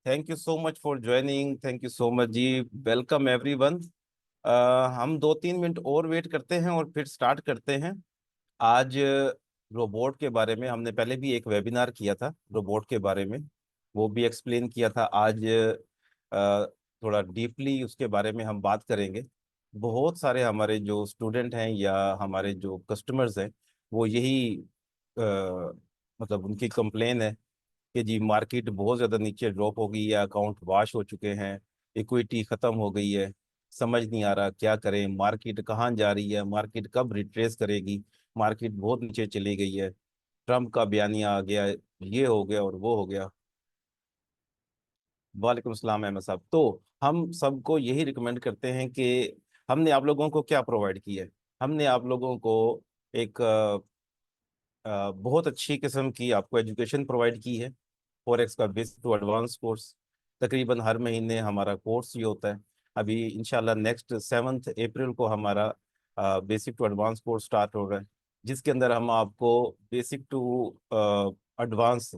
Thank you so much for joining. Thank you so much ji. Welcome everyone. हम 2-3 minute और wait करते हैं और फिर स्टार्ट करते हैं। आज रोबोट के बारे में हमने पहले भी एक वेबिनार किया था रोबोट के बारे में, वो भी एक्सप्लेन किया था। आज थोड़ा डीपली उसके बारे में हम बात करेंगे। बहुत सारे हमारे जो स्टूडेंट हैं या हमारे जो कस्टमर्स हैं वो यही मतलब उनकी कंप्लेन है कि जी मार्केट बहुत ज़्यादा नीचे ड्रॉप हो गई है, अकाउंट वाश हो चुके हैं, इक्विटी ख़त्म हो गई है, समझ नहीं आ रहा क्या करें, मार्केट कहाँ जा रही है, मार्केट कब रिट्रेस करेगी, मार्केट बहुत नीचे चली गई है, ट्रम्प का बयानिया आ गया, ये हो गया और वो हो गया। वालेकुम अस्सलाम अहमद साहब। तो हम सबको यही रिकमेंड करते हैं कि हमने आप लोगों को क्या प्रोवाइड किया है। हमने आप लोगों को एक बहुत अच्छी किस्म की आपको एजुकेशन प्रोवाइड की है। फॉरेक्स का बेसिक टू एडवांस कोर्स तकरीबन हर महीने हमारा कोर्स ये होता है। अभी इंशाल्लाह नेक्स्ट 7 अप्रैल को हमारा basic to advance course start हो रहा है, जिसके अंदर हम आपको बेसिक टू एडवांस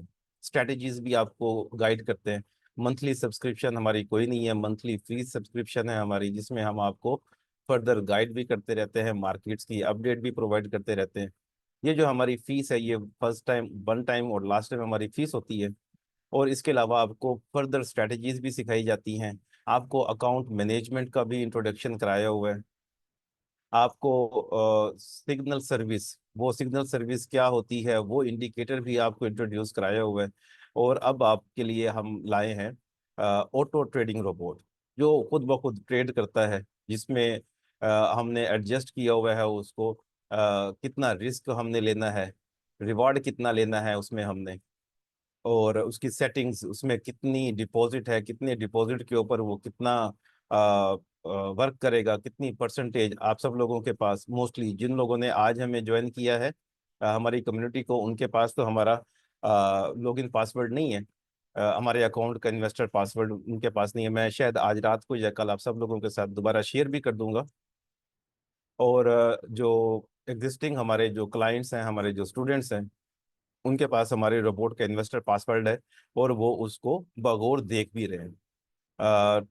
स्ट्रेटजीज भी आपको गाइड करते हैं। मंथली सब्सक्रिप्शन हमारी कोई नहीं है, मंथली फ्री सब्सक्रिप्शन है हमारी, जिसमें हम आपको फर्दर गाइड भी करते रहते हैं, मार्केट्स की अपडेट भी प्रोवाइड करते रहते हैं। ये जो हमारी फीस है ये फर्स्ट टाइम वन टाइम और लास्ट टाइम हमारी फीस होती है। और इसके अलावा आपको फर्दर स्ट्रेटजीज भी सिखाई जाती हैं। आपको अकाउंट मैनेजमेंट का भी इंट्रोडक्शन कराया हुआ है। आपको सिग्नल सर्विस, वो सिग्नल सर्विस क्या होती है वो इंडिकेटर भी आपको इंट्रोड्यूस कराया हुआ है। और अब आपके लिए हम लाए हैं ऑटो ट्रेडिंग रोबोट, जो खुद ब खुद ट्रेड करता है, जिसमें हमने एडजस्ट किया हुआ है उसको कितना रिस्क हमने लेना है, रिवॉर्ड कितना लेना है उसमें हमने, और उसकी सेटिंग्स, उसमें कितनी डिपॉजिट है, कितने डिपॉजिट के ऊपर वो कितना वर्क करेगा, कितनी परसेंटेज आप सब लोगों के पास, मोस्टली जिन लोगों ने आज हमें ज्वाइन किया है हमारी कम्युनिटी को, उनके पास तो हमारा लॉगिन पासवर्ड नहीं है। हमारे अकाउंट का इन्वेस्टर पासवर्ड उनके पास नहीं है। मैं शायद आज रात को या कल आप सब लोगों के साथ दोबारा शेयर भी कर दूंगा। और जो एग्जिस्टिंग हमारे जो क्लाइंट्स हैं, हमारे जो स्टूडेंट्स हैं, उनके पास हमारे रोबोट का इन्वेस्टर पासवर्ड है और वो उसको बगौर देख भी रहे हैं।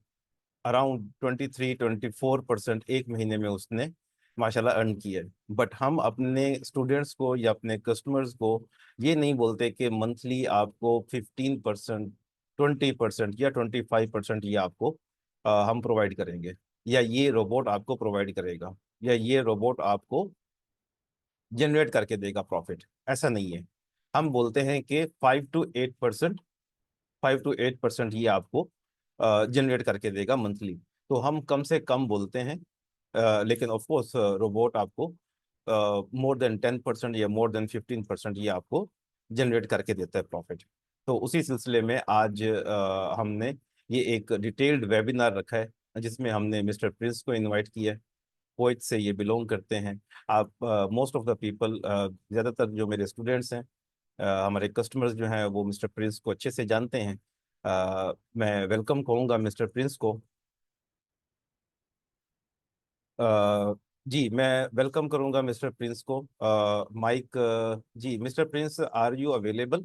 अराउंड 23-24% एक महीने में उसने माशाल्लाह अर्न किया है। बट हम अपने स्टूडेंट्स को या अपने कस्टमर्स को ये नहीं बोलते कि मंथली आपको 15%, 20% या 25% ये आपको हम प्रोवाइड करेंगे, या ये रोबोट आपको प्रोवाइड करेगा, या ये रोबोट आपको जनरेट करके देगा प्रॉफिट। ऐसा नहीं है। हम बोलते हैं कि 5 to 8%, 5 to 8% ये आपको जनरेट करके देगा मंथली। तो हम कम से कम बोलते हैं, लेकिन ऑफ कोर्स रोबोट आपको मोर देन 10% या मोर देन 15% ये आपको जनरेट करके देता है प्रॉफिट। तो उसी सिलसिले में आज हमने ये एक डिटेल्ड वेबिनार रखा है, जिसमें हमने मिस्टर प्रिंस को इनवाइट किया है। कोच से ये बिलोंग करते हैं। आप मोस्ट ऑफ द पीपल, ज़्यादातर जो मेरे स्टूडेंट्स हैं, हमारे कस्टमर्स जो हैं, वो मिस्टर प्रिंस को अच्छे से जानते हैं। मैं वेलकम कहूँगा मिस्टर प्रिंस को। अ, जी मैं वेलकम करूँगा मिस्टर प्रिंस को। माइक, जी mister Prince, are you available?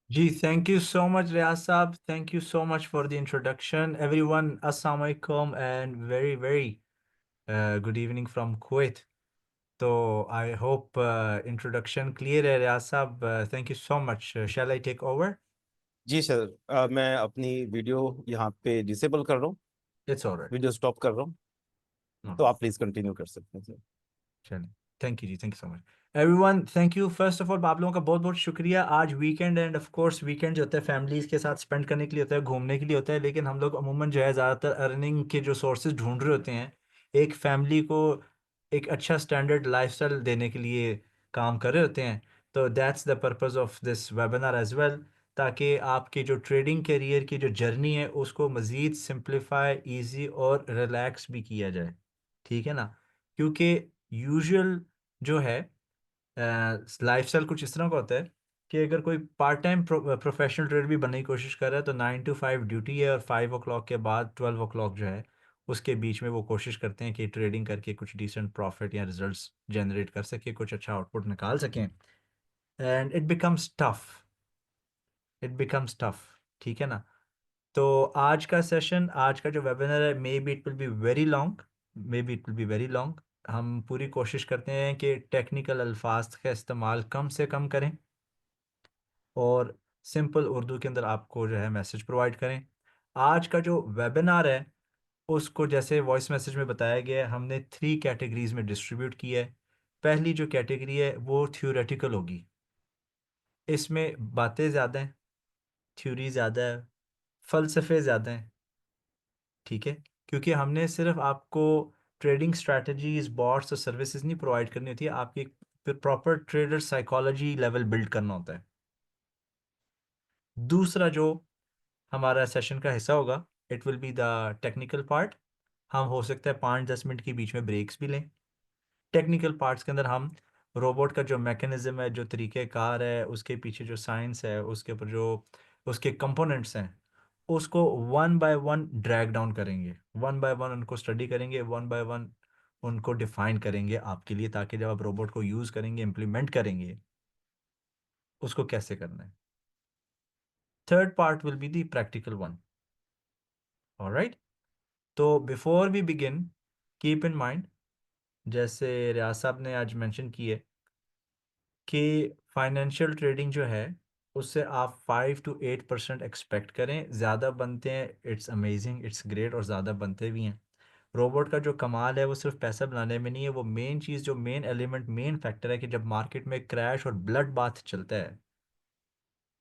Ji, thank you so much, Riaz Saab. Thank you so much for the introduction. Everyone, Assalamu alaikum and very good evening from Kuwait. So I hope introduction clear है Riaz Saab. Thank you so much. Shall I take over? जी sir, मैं अपनी video यहाँ पे disable कर रहा हूँ, It's all right. Video stop कर रहा हूँ। तो No. आप प्लीज़ कंटिन्यू कर सकते हैं सर। चलिए, thank you ji, thank you so much everyone. Thank you first of all, आप लोगों का बहुत बहुत शुक्रिया। आज weekend and of course weekend जो होता है फैमिलीज के साथ स्पेंड करने के लिए होता है, घूमने के लिए होता है, लेकिन हम लोग अमूमन जो है ज़्यादातर अर्निंग के जो सोर्सेज ढूंढ रहे होते हैं, एक फैमिली को एक अच्छा स्टैंडर्ड लाइफस्टाइल देने के लिए काम कर रहे होते हैं। तो that's the purpose of this webinar as well, ताकि आपकी जो ट्रेडिंग करियर की जो जर्नी है उसको मज़ीद सिंप्लीफाई, ईजी और रिलैक्स भी किया जाए। ठीक है ना? क्योंकि यूजुअल जो है लाइफस्टाइल कुछ इस तरह का होता है कि अगर कोई पार्ट टाइम प्रोफेशनल ट्रेडर भी बनने की कोशिश कर रहा है तो 9 to 5 ड्यूटी है, और 5 o'clock के बाद 12 o'clock जो है उसके बीच में वो कोशिश करते हैं कि ट्रेडिंग करके कुछ डिसेंट प्रॉफिट या रिजल्ट्स जनरेट कर सके, कुछ अच्छा आउटपुट निकाल सकें। And it becomes tough, it becomes tough. ठीक है ना? तो आज का सेशन, आज का जो वेबिनार है, may be it will be very long, may be it will be very long. हम पूरी कोशिश करते हैं कि टेक्निकल अल्फाज का इस्तेमाल कम से कम करें और सिंपल उर्दू के अंदर आपको जो है मैसेज प्रोवाइड करें। आज का जो वेबिनार है उसको जैसे वॉइस मैसेज में बताया गया है, हमने 3 कैटेगरीज में डिस्ट्रीब्यूट किया है। पहली जो कैटेगरी है वो थ्योरेटिकल होगी, इसमें बातें ज़्यादा हैं, थ्योरी ज़्यादा है, फ़लसफ़े ज़्यादा हैं, ठीक है। क्योंकि हमने सिर्फ आपको ट्रेडिंग स्ट्रैटेजीज, बॉट्स और सर्विसेज नहीं प्रोवाइड करनी होती है, आपकी proper trader psychology level build करना होता है। दूसरा जो हमारा सेशन का हिस्सा होगा, it will be the technical part. हम हो सकता है 5-10 मिनट के बीच में ब्रेक्स भी लें। टेक्निकल पार्ट्स के अंदर हम रोबोट का जो मैकेनिज्म है, जो तरीक़ेकार है, उसके पीछे जो साइंस है, उसके ऊपर जो उसके कंपोनेंट्स हैं, उसको one by one drag down करेंगे, वन बाय वन उनको स्टडी करेंगे, वन बाय वन उनको डिफाइन करेंगे आपके लिए, ताकि जब आप रोबोट को यूज़ करेंगे, इम्प्लीमेंट करेंगे, उसको कैसे करना है। Third part will be the practical one. Alright, तो before we begin, keep in mind, जैसे रियाज साहब ने आज मेंशन की है कि फाइनेंशियल ट्रेडिंग जो है उससे आप 5 to 8% एक्सपेक्ट करें। ज़्यादा बनते हैं, इट्स अमेजिंग, इट्स ग्रेट, और ज़्यादा बनते भी हैं। रोबोट का जो कमाल है वो सिर्फ पैसा बनाने में नहीं है, वो मेन चीज़, जो मेन एलिमेंट, मेन फैक्टर है कि जब मार्केट में क्रैश और ब्लड बाथ चलता है,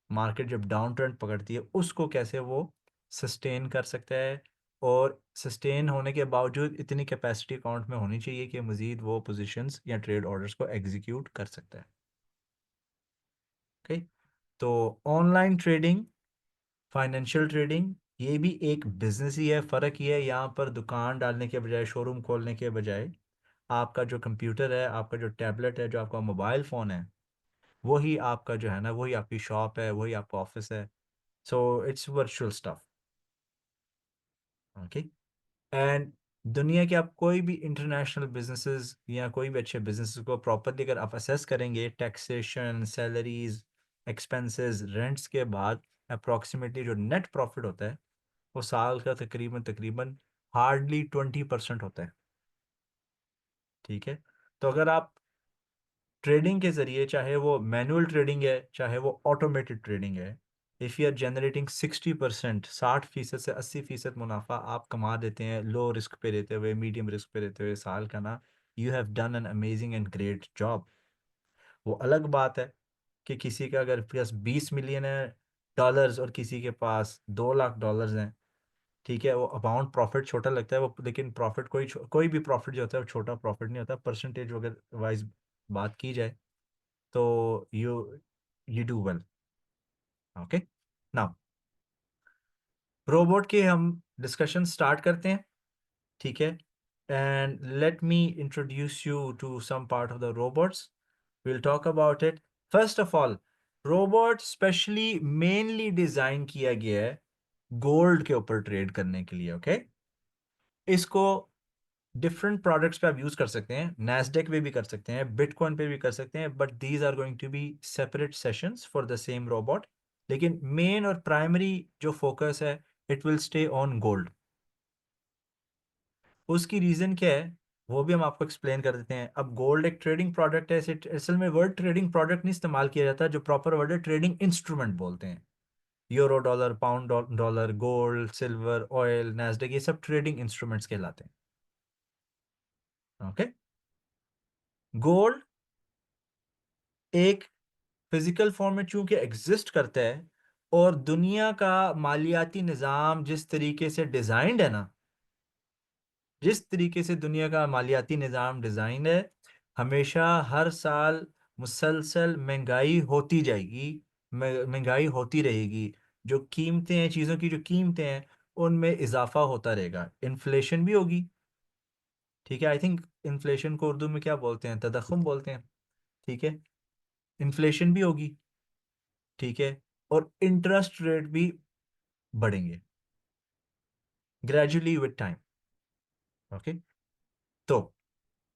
मार्केट जब डाउन ट्रेंड पकड़ती है, उसको कैसे वो सस्टेन कर सकता है, और सस्टेन होने के बावजूद इतनी कैपेसिटी अकाउंट में होनी चाहिए कि मज़ीद वो पोजीशंस या ट्रेड ऑर्डर्स को एग्जीक्यूट कर सकता है। ओके, तो ऑनलाइन ट्रेडिंग, फाइनेंशियल ट्रेडिंग, ये भी एक बिजनेस ही है। फ़र्क ये है, यहाँ पर दुकान डालने के बजाय, शोरूम खोलने के बजाय, आपका जो कंप्यूटर है, आपका जो टैबलेट है, जो आपका मोबाइल फ़ोन है, वही आपका जो है ना, वही आपकी शॉप है, वही आपका ऑफिस है। So it's virtual stuff. Okay, and दुनिया के आप कोई भी इंटरनेशनल बिजनेसेस या कोई भी अच्छे बिजनेसेस को प्रॉपरली अगर आप असेस करेंगे, टैक्सेशन, सैलरीज, एक्सपेंसेस, रेंट्स के बाद अप्रॉक्सीमेटली जो नेट प्रॉफिट होता है, वो साल का तकरीबन तकरीबन हार्डली 20% होता है, ठीक है। तो अगर आप ट्रेडिंग के ज़रिए, चाहे वो मैनुअल ट्रेडिंग है, चाहे वो ऑटोमेटेड ट्रेडिंग है, इफ़ यू आर जनरेटिंग 60%, 60% से 80% मुनाफा आप कमा देते हैं, लो रिस्क पे रहते हुए, मीडियम रिस्क पे रहते हुए साल का ना, you have done an amazing and great job. वो अलग बात है कि किसी का अगर पास 20 मिलियन है डॉलर्स और किसी के पास 2 लाख डॉलर्स हैं, ठीक है, वो अमाउंट प्रॉफिट छोटा लगता है वो, लेकिन प्रॉफिट कोई भी प्रॉफिट जो होता है वो छोटा प्रॉफिट नहीं होता। परसेंटेज अगर वाइज बात की जाए तो you do well. Okay, now robot के हम डिस्कशन स्टार्ट करते हैं, ठीक है। And let me introduce you to some part of the robots, will talk about it. First of all, robot specially mainly design किया गया है गोल्ड के ऊपर ट्रेड करने के लिए। ओके, इसको डिफरेंट प्रोडक्ट्स पे आप यूज कर सकते हैं, नैस्डैक पे भी कर सकते हैं, बिटकॉइन पे भी कर सकते हैं, but these are going to be separate sessions for the same robot. लेकिन मेन और प्राइमरी जो फोकस है, it will stay on gold. उसकी रीजन क्या है वो भी हम आपको एक्सप्लेन कर देते हैं। अब गोल्ड एक ट्रेडिंग प्रोडक्ट है, असल में वर्ड ट्रेडिंग प्रोडक्ट नहीं इस्तेमाल किया जाता, जो प्रॉपर वर्ड है ट्रेडिंग इंस्ट्रूमेंट बोलते हैं। Euro, dollar, pound dollar, gold, silver, oil, Nasdaq, ये सब ट्रेडिंग इंस्ट्रूमेंट्स कहलाते हैं। ओके, गोल्ड एक फिजिकल फॉर्म में चूंकि एग्जिस्ट करता है, और दुनिया का मालियाती निज़ाम जिस तरीके से डिज़ाइंड है ना, जिस तरीके से दुनिया का मालियाती निज़ाम डिज़ाइन है, हमेशा हर साल मुसलसल महंगाई होती जाएगी, महंगाई होती रहेगी। जो कीमतें हैं, चीज़ों की जो कीमतें हैं, उनमें इजाफा होता रहेगा, इन्फ्लेशन भी होगी, ठीक है। आई थिंक इन्फ्लेशन को उर्दू में क्या बोलते हैं, तदख्खुम बोलते हैं, ठीक है। इन्फ्लेशन भी होगी, ठीक है, और इंटरेस्ट रेट भी बढ़ेंगे ग्रेजुअली विद टाइम। ओके, तो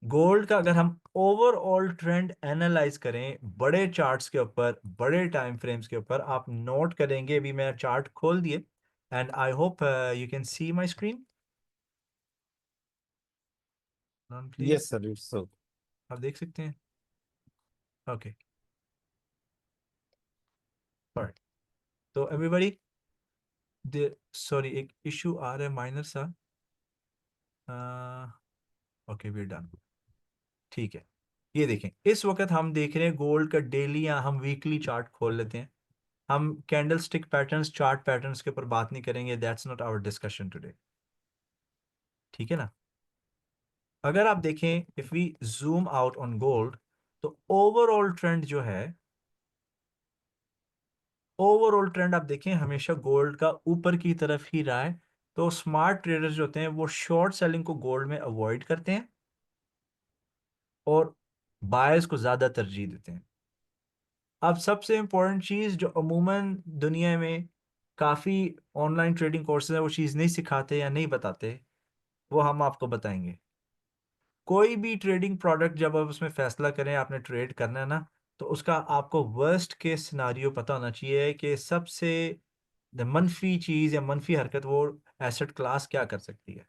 गोल्ड का अगर हम ओवरऑल ट्रेंड एनालाइज करें बड़े चार्ट्स के ऊपर, बड़े टाइम फ्रेम्स के ऊपर, आप नोट करेंगे, अभी मैं चार्ट खोल दिए, and I hope you can see my screen. Run please. Yes sir, it's so. आप देख सकते हैं? Okay. Alright. तो everybody, sorry, एक इशू आ रहा है माइनर सा। Okay, we done. ठीक है। ये देखें, इस वक्त हम देख रहे हैं गोल्ड का डेली या हम वीकली चार्ट खोल लेते हैं। हम candle stick patterns, chart patterns के ऊपर बात नहीं करेंगे, that's not our discussion today. ठीक है ना? अगर आप देखें, if we zoom out on gold, तो ओवरऑल ट्रेंड जो है, ओवरऑल ट्रेंड आप देखें हमेशा गोल्ड का ऊपर की तरफ ही रहा है। तो स्मार्ट ट्रेडर्स जो होते हैं वो शॉर्ट सेलिंग को गोल्ड में अवॉइड करते हैं और बायर्स को ज्यादा तरजीह देते हैं। अब सबसे इंपॉर्टेंट चीज जो अमूमन दुनिया में काफी ऑनलाइन ट्रेडिंग कोर्सेज है वो चीज नहीं सिखाते या नहीं बताते, वो हम आपको बताएंगे। कोई भी ट्रेडिंग प्रोडक्ट जब आप उसमें फैसला करें आपने ट्रेड करना है ना, तो उसका आपको वर्स्ट केस सिनारियो पता होना चाहिए कि सबसे मनफी चीज या मनफी हरकत वो एसेट क्लास क्या कर सकती है।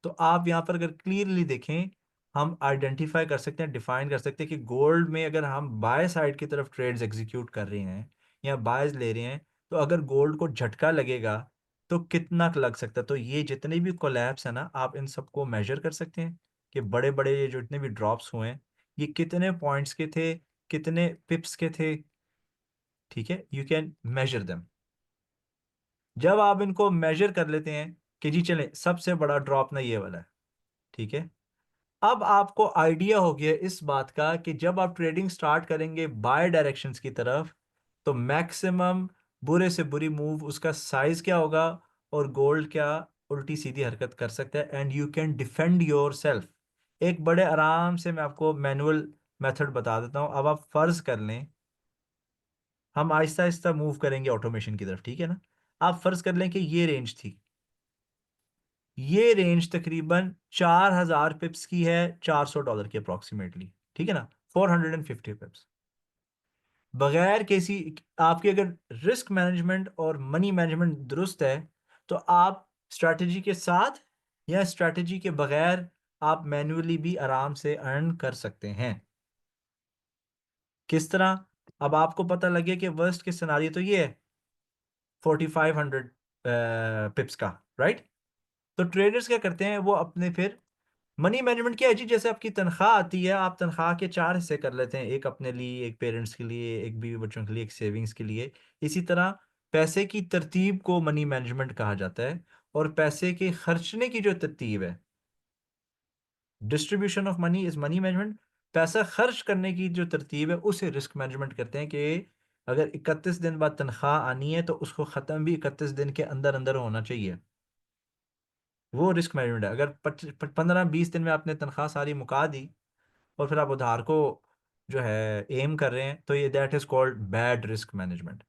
तो आप यहाँ पर अगर क्लियरली देखें, हम आइडेंटिफाई कर सकते हैं, डिफाइन कर सकते हैं कि गोल्ड में अगर हम बाय साइड की तरफ ट्रेड्स एग्जीक्यूट कर रहे हैं या बायज ले रहे हैं, तो अगर गोल्ड को झटका लगेगा तो कितना लग सकता है। तो ये जितने भी कोलैप्स है ना, आप इन सबको मेजर कर सकते हैं कि बड़े बड़े ये जो जितने भी ड्रॉप्स हुए हैं ये कितने पॉइंट्स के थे, कितने पिप्स के थे। ठीक है, यू कैन मेजर देम। जब आप इनको मेजर कर लेते हैं कि जी चले सबसे बड़ा ड्रॉप ना ये वाला है, ठीक है, अब आपको आइडिया हो गया इस बात का कि जब आप ट्रेडिंग स्टार्ट करेंगे बाय डायरेक्शंस की तरफ, तो मैक्सिमम बुरे से बुरी मूव उसका साइज क्या होगा और गोल्ड क्या उल्टी सीधी हरकत कर सकता है, and you can defend your self. एक बड़े आराम से मैं आपको मैनुअल मेथड बता देता हूं। अब आप फर्ज कर लें, हम आहिस्ता आहिस्ता मूव करेंगे ऑटोमेशन की तरफ, ठीक है ना? आप फर्ज कर लें कि ये रेंज थी, ये रेंज तकरीबन 4000 पिप्स की है, $400 के अप्रोक्सीमेटली, ठीक है ना? 450 पिप्स। बगैर किसी आपके अगर रिस्क मैनेजमेंट और मनी मैनेजमेंट दुरुस्त है, तो आप स्ट्रैटेजी के साथ या स्ट्रैटेजी के बगैर आप मैन्युअली भी आराम से अर्न कर सकते हैं। किस तरह? अब आपको पता लगे कि वर्स्ट के सिनारियो तो ये है 4500 पिप्स का, राइट? तो ट्रेडर्स क्या करते हैं, वो अपने फिर मनी मैनेजमेंट क्या है जी, जैसे आपकी तनख्वाह आती है, आप तनख्वाह के चार हिस्से कर लेते हैं, एक अपने लिए, एक पेरेंट्स के लिए, एक बीवी बच्चों के लिए, एक सेविंग्स के लिए। इसी तरह पैसे की तरतीब को मनी मैनेजमेंट कहा जाता है, और पैसे के खर्चने की जो तरतीब है, distribution of money is money management. पैसा खर्च करने की जो तरतीब है उसे रिस्क मैनेजमेंट करते हैं कि अगर 31 दिन बाद तनख्वाह आनी है तो उसको ख़त्म भी 31 दिन के अंदर अंदर होना चाहिए। वो रिस्क मैनेजमेंट है। अगर 15-20 दिन में आपने तनख्वाह सारी मुका दी और फिर आप उधार को जो है एम कर रहे हैं, तो ये that is called bad risk management.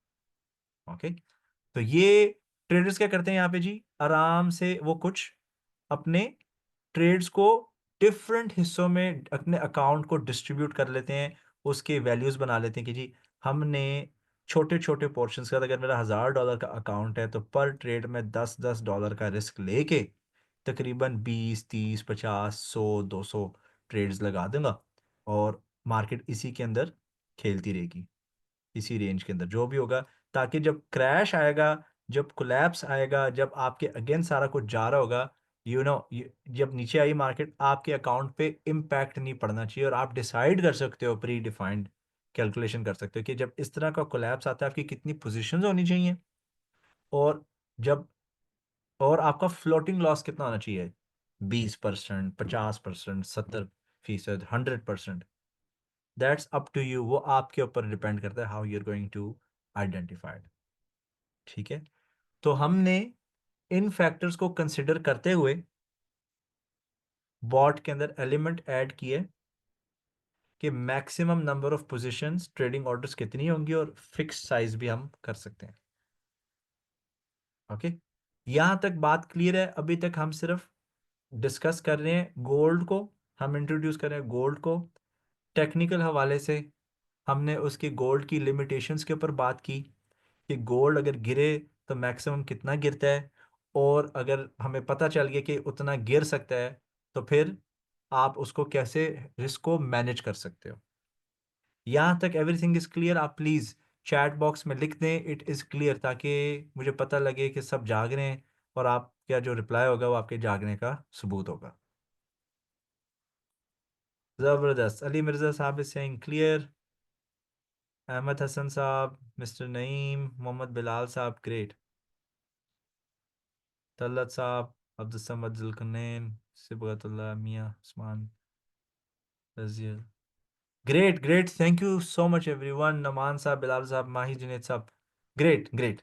Okay, तो ये ट्रेडर्स क्या करते हैं यहाँ पे जी, आराम से वो कुछ अपने ट्रेड्स को डिफरेंट हिस्सों में अपने अकाउंट को डिस्ट्रीब्यूट कर लेते हैं, उसके वैल्यूज बना लेते हैं कि जी हमने छोटे छोटे पोर्शंस का, अगर मेरा $1000 का अकाउंट है तो पर ट्रेड में $10-10 का रिस्क लेके तकरीबन 20, 30, 50, 100, 200 ट्रेड्स लगा दूंगा, और मार्केट इसी के अंदर खेलती रहेगी, इसी रेंज के अंदर जो भी होगा, ताकि जब क्रैश आएगा, जब कोलैप्स आएगा, जब आपके अगेंस्ट सारा कुछ जा रहा होगा, जब नीचे आई मार्केट, आपके अकाउंट पे इम्पैक्ट नहीं पड़ना चाहिए, और आप डिसाइड कर सकते हो, प्री डिफाइंड कैलकुलेशन कर सकते हो कि जब इस तरह का कोलैप्स आता है आपकी कितनी पोजीशंस होनी चाहिए, और जब और आपका फ्लोटिंग लॉस कितना होना चाहिए, 20%, 50%, 70%, 100%। दैट्स अप टू यू, वो आपके ऊपर डिपेंड करता है how you are going to identified. ठीक है, तो हमने इन फैक्टर्स को कंसिडर करते हुए बॉट के अंदर एलिमेंट ऐड किए कि maximum number of positions, trading orders कितनी होंगी, और फिक्स साइज भी हम कर सकते हैं। ओके, यहां तक बात क्लियर है? अभी तक हम सिर्फ डिस्कस कर रहे हैं गोल्ड को, हम इंट्रोड्यूस कर रहे हैं गोल्ड को टेक्निकल हवाले से। हमने उसके गोल्ड की लिमिटेशंस के ऊपर बात की कि गोल्ड अगर गिरे तो मैक्सिमम कितना गिरता है, और अगर हमें पता चल गया कि उतना गिर सकता है तो फिर आप उसको कैसे रिस्क को मैनेज कर सकते हो। यहाँ तक एवरीथिंग इज क्लियर? आप प्लीज़ चैट बॉक्स में लिख दें इट इज़ क्लियर, ताकि मुझे पता लगे कि सब जाग रहे हैं और आपका जो रिप्लाई होगा वो आपके जागने का सबूत होगा। ज़बरदस्त। Ali Mirza sahab is saying clear, Ahmed Hasan sahab, mister Naeem, Mohammad Bilal sahab great, Talat sahab, Abdul Samad Zulqarnain, Sibghatullah Mian Usman Razia, great great, thank you so much everyone. Naman sahab, Bilal साहब, माही जुनेद साहब, ग्रेट ग्रेट।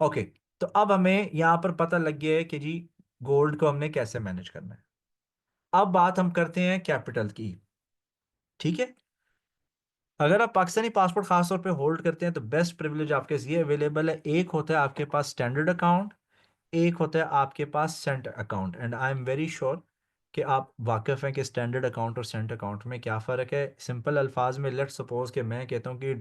ओके, तो अब हमें यहाँ पर पता लग गया है कि जी गोल्ड को हमने कैसे मैनेज करना है। अब बात हम करते हैं कैपिटल की, ठीक है। अगर आप पाकिस्तानी पासपोर्ट खासतौर पे होल्ड करते हैं तो बेस्ट प्रिविलेज आपके ये अवेलेबल है। एक होता है आपके पास स्टैंडर्ड अकाउंट, एक होता है आपके पास cent account, and I am very sure कि आप वाकिफ़ हैं कि स्टैंडर्ड अकाउंट और सेंट अकाउंट में क्या फ़र्क है। सिंपल अल्फाज में लेट्स सपोज कि मैं कहता हूँ कि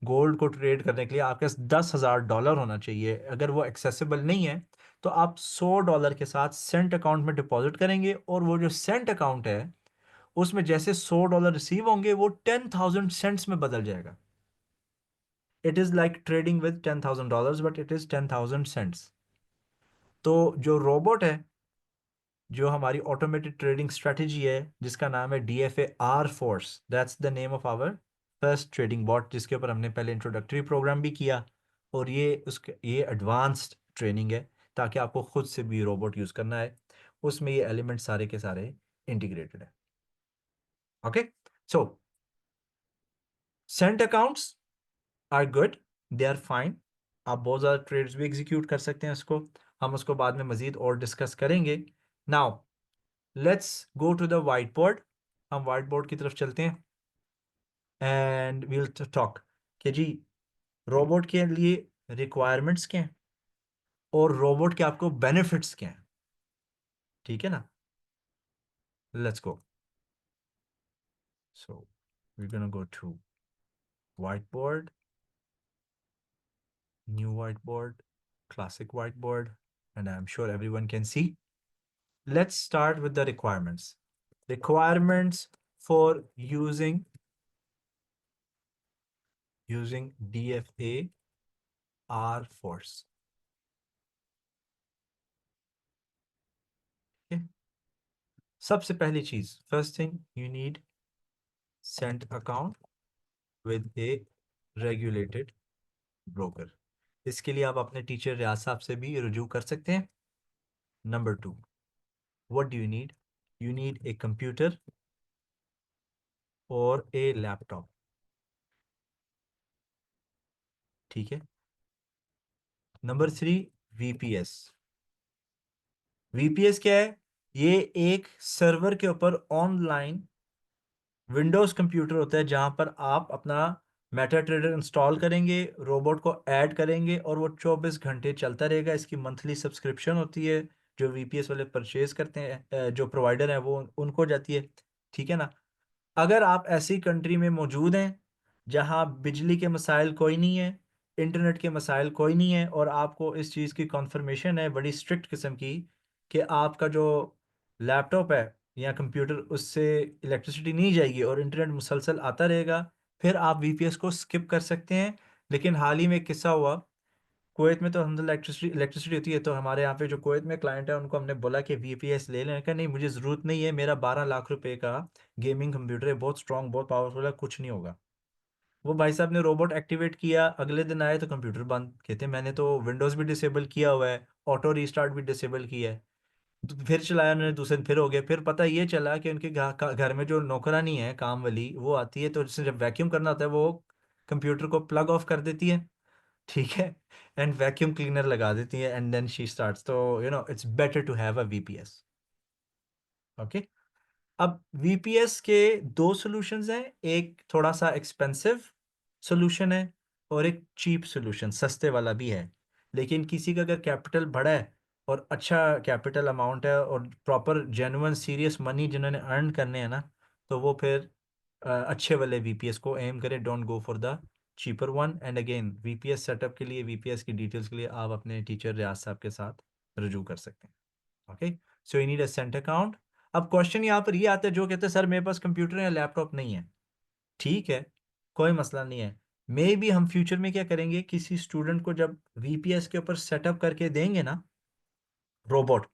गोल्ड को ट्रेड करने के लिए आपके पास $10,000 होना चाहिए। अगर वो एक्सेसिबल नहीं है तो आप $100 के साथ सेंट अकाउंट में डिपॉजिट करेंगे, और वो जो सेंट अकाउंट है उसमें जैसे $100 रिसीव होंगे वो 10,000 सेंट्स में बदल जाएगा। It is like trading with $10,000 but it is 10,000 cents. तो जो रोबोट है, जो हमारी ऑटोमेटेड ट्रेडिंग स्ट्रेटजी है जिसका नाम है DFA force, that's the name of our first trading bot, जिसके ऊपर हमने पहले इंट्रोडक्टरी प्रोग्राम भी किया, और ये एडवांस्ड ट्रेनिंग है ताकि आपको खुद से भी रोबोट यूज़ करना है। उसमें ये एलिमेंट सारे के सारे इंटीग्रेटेड है। Okay, so cent accounts are good, they are fine. आप बहुत ज़्यादा ट्रेड्स भी एग्जीक्यूट कर सकते हैं उसको, हम उसको बाद में मज़ीद और डिस्कस करेंगे। Now let's go to the white board. हम वाइट बोर्ड की तरफ चलते हैं एंड वील टॉक कि जी रोबोट के लिए रिक्वायरमेंट्स क्या हैं और रोबोट के आपको बेनिफिट्स क्या हैं, ठीक है ना। Let's go. So we gonna go to white board, new white board, classic whiteboard, and I'm sure everyone can see. Let's start with the requirements. Requirements for using DFA R force. Okay. सबसे पहली चीज, first thing you need Saint account with A regulated broker. इसके लिए आप अपने teacher रियाज साहब से भी रुजू कर सकते हैं। Number two, what do you need? You need a computer और ए लैपटॉप, ठीक है। Number three, VPS. वीपीएस क्या है? ये एक सर्वर के ऊपर ऑनलाइन विंडोज कंप्यूटर होता है जहां पर आप अपना मेटा ट्रेडर इंस्टॉल करेंगे, रोबोट को ऐड करेंगे और वो 24 घंटे चलता रहेगा। इसकी मंथली सब्सक्रिप्शन होती है जो वीपीएस वाले परचेज करते हैं, जो प्रोवाइडर है वो उनको जाती है, ठीक है ना। अगर आप ऐसी कंट्री में मौजूद हैं जहां बिजली के मसाइल कोई नहीं है, इंटरनेट के मसाइल कोई नहीं है, और आपको इस चीज़ की कॉन्फर्मेशन है बड़ी स्ट्रिक्ट किस्म की कि आपका जो लैपटॉप है या कंप्यूटर उससे इलेक्ट्रिसिटी नहीं जाएगी और इंटरनेट मुसलसल आता रहेगा, फिर आप वीपीएस को स्किप कर सकते हैं। लेकिन हाल ही में एक किस्सा हुआ, कुवैत में तो हम इलेक्ट्रिसिटी होती है, तो हमारे यहाँ पे जो कुवैत में क्लाइंट है उनको हमने बोला कि वीपीएस ले लें, का नहीं मुझे ज़रूरत नहीं है, मेरा 12 लाख रुपए का गेमिंग कंप्यूटर है, बहुत स्ट्रॉन्ग बहुत पावरफुल है, कुछ नहीं होगा। वो भाई साहब ने रोबोट एक्टिवेट किया, अगले दिन आए तो कंप्यूटर बंद। कहते मैंने तो विंडोज़ भी डिसेबल किया हुआ है, ऑटो रीस्टार्ट भी डिसेबल किया है। तो फिर चलाया उन्होंने, दूसरे दिन फिर हो गया। फिर पता ये चला कि उनके घर में जो नौकरानी है काम वाली वो आती है, तो जिससे जब वैक्यूम करना होता है वो कंप्यूटर को प्लग ऑफ कर देती है, ठीक है, एंड वैक्यूम क्लीनर लगा देती है एंड देन शी स्टार्ट्स। तो it's better to have a VPS. ओके, अब वीपीएस के दो सॉल्यूशंस हैं, एक थोड़ा सा एक्सपेंसिव सॉल्यूशन है और एक चीप सॉल्यूशन, सस्ते वाला भी है। लेकिन किसी का अगर कैपिटल बड़ा है और अच्छा कैपिटल अमाउंट है और प्रॉपर जेन्युइन सीरियस मनी जिन्होंने अर्न करने हैं ना, तो वो फिर अच्छे वाले वीपीएस को एम करे, don't go for the cheaper one. And again, VPS setup के लिए, VPS की डिटेल्स के लिए आप अपने टीचर रियाज साहब के साथ रजू कर सकते हैं। Okay, so you need a saint account. अब क्वेश्चन यहाँ पर ये आता है, जो कहते हैं सर मेरे पास कंप्यूटर या लैपटॉप नहीं है। ठीक है, कोई मसला नहीं है। मे बी हम फ्यूचर में क्या करेंगे, किसी स्टूडेंट को जब VPS के ऊपर सेटअप करके देंगे ना रोबोट,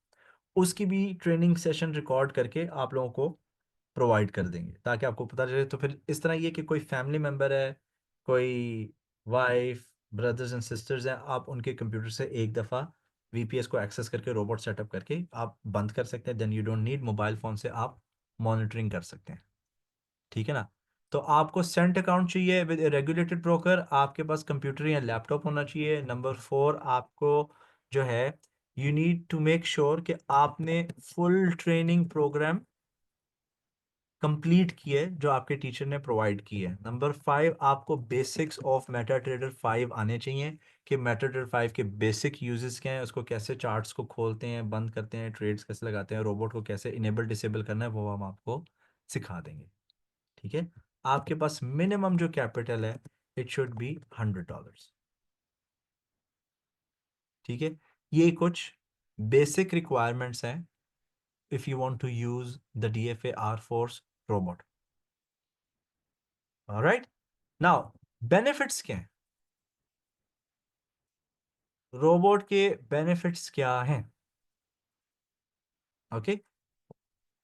उसकी भी ट्रेनिंग सेशन रिकॉर्ड करके आप लोगों को प्रोवाइड कर देंगे, ताकि आपको पता चले। तो फिर इस तरह ये कि कोई फैमिली मेम्बर है, कोई वाइफ, ब्रदर्स एंड सिस्टर्स हैं, आप उनके कंप्यूटर से एक दफ़ा VPS को एक्सेस करके रोबोट सेटअप करके आप बंद कर सकते हैं। Then you don't need, mobile phone से आप मॉनिटरिंग कर सकते हैं। ठीक है ना। तो आपको सेंट अकाउंट चाहिए विद रेगुलेटेड ब्रोकर, आपके पास कंप्यूटर या लैपटॉप होना चाहिए। नंबर 4, आपको जो है you need to make sure कि आपने फुल ट्रेनिंग प्रोग्राम कंप्लीट की है जो आपके टीचर ने प्रोवाइड की है। नंबर 5, आपको बेसिक्स ऑफ मेटाट्रेडर 5 आने चाहिए कि मेटाट्रेडर 5 के बेसिक यूजेस क्या हैं, उसको कैसे चार्ट्स को खोलते हैं, बंद करते हैं, ट्रेड्स कैसे लगाते हैं, रोबोट को कैसे इनेबल डिसेबल करना है, वो हम आपको सिखा देंगे। ठीक है, आपके पास मिनिमम जो कैपिटल है इट शुड बी $100। ठीक है, ये कुछ बेसिक रिक्वायरमेंट्स हैं if you want to use the DFA R force robot. Alright, now benefits क्या हैं, रोबोट के बेनिफिट्स क्या हैं। ओके,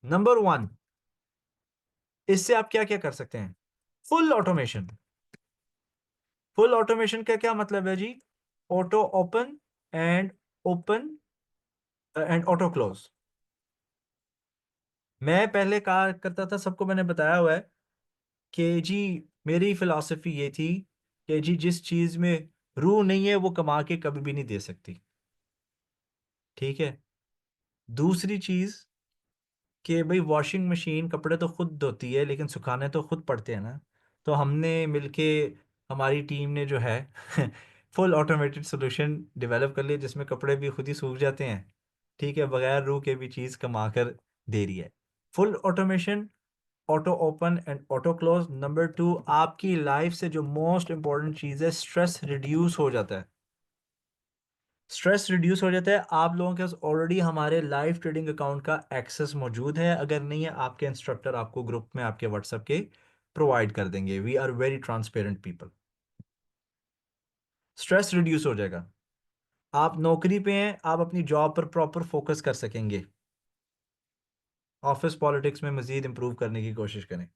नंबर 1, इससे आप क्या क्या कर सकते हैं, फुल ऑटोमेशन। फुल ऑटोमेशन का क्या मतलब है जी, auto open and auto close. मैं पहले कहा करता था, सबको मैंने बताया हुआ है कि जी मेरी फिलॉसफी ये थी कि जी जिस चीज में रूह नहीं है वो कमा के कभी भी नहीं दे सकती। ठीक है, दूसरी चीज कि भाई वॉशिंग मशीन कपड़े तो खुद धोती है लेकिन सुखाने तो खुद पड़ते हैं ना। तो हमने मिलके, हमारी टीम ने जो है फुल ऑटोमेटेड सोल्यूशन डेवलप कर लिया जिसमें कपड़े भी खुद ही सूख जाते हैं। ठीक है, बगैर रूह के भी चीज़ कमा कर दे रही है। Full automation, auto open and auto close. Number 2, आपकी लाइफ से जो मोस्ट इंपॉर्टेंट चीज़ है, स्ट्रेस रिड्यूस हो जाता है। स्ट्रेस रिड्यूस हो जाता है। आप लोगों के पास ऑलरेडी हमारे लाइव ट्रेडिंग अकाउंट का एक्सेस मौजूद है, अगर नहीं है आपके इंस्ट्रक्टर आपको ग्रुप में आपके व्हाट्सएप के प्रोवाइड कर देंगे। We are very transparent people. Stress reduce हो जाएगा, आप नौकरी पे हैं, आप अपनी जॉब पर प्रॉपर फोकस कर सकेंगे। ऑफिस पॉलिटिक्स में मजीद इंप्रूव करने की कोशिश करें।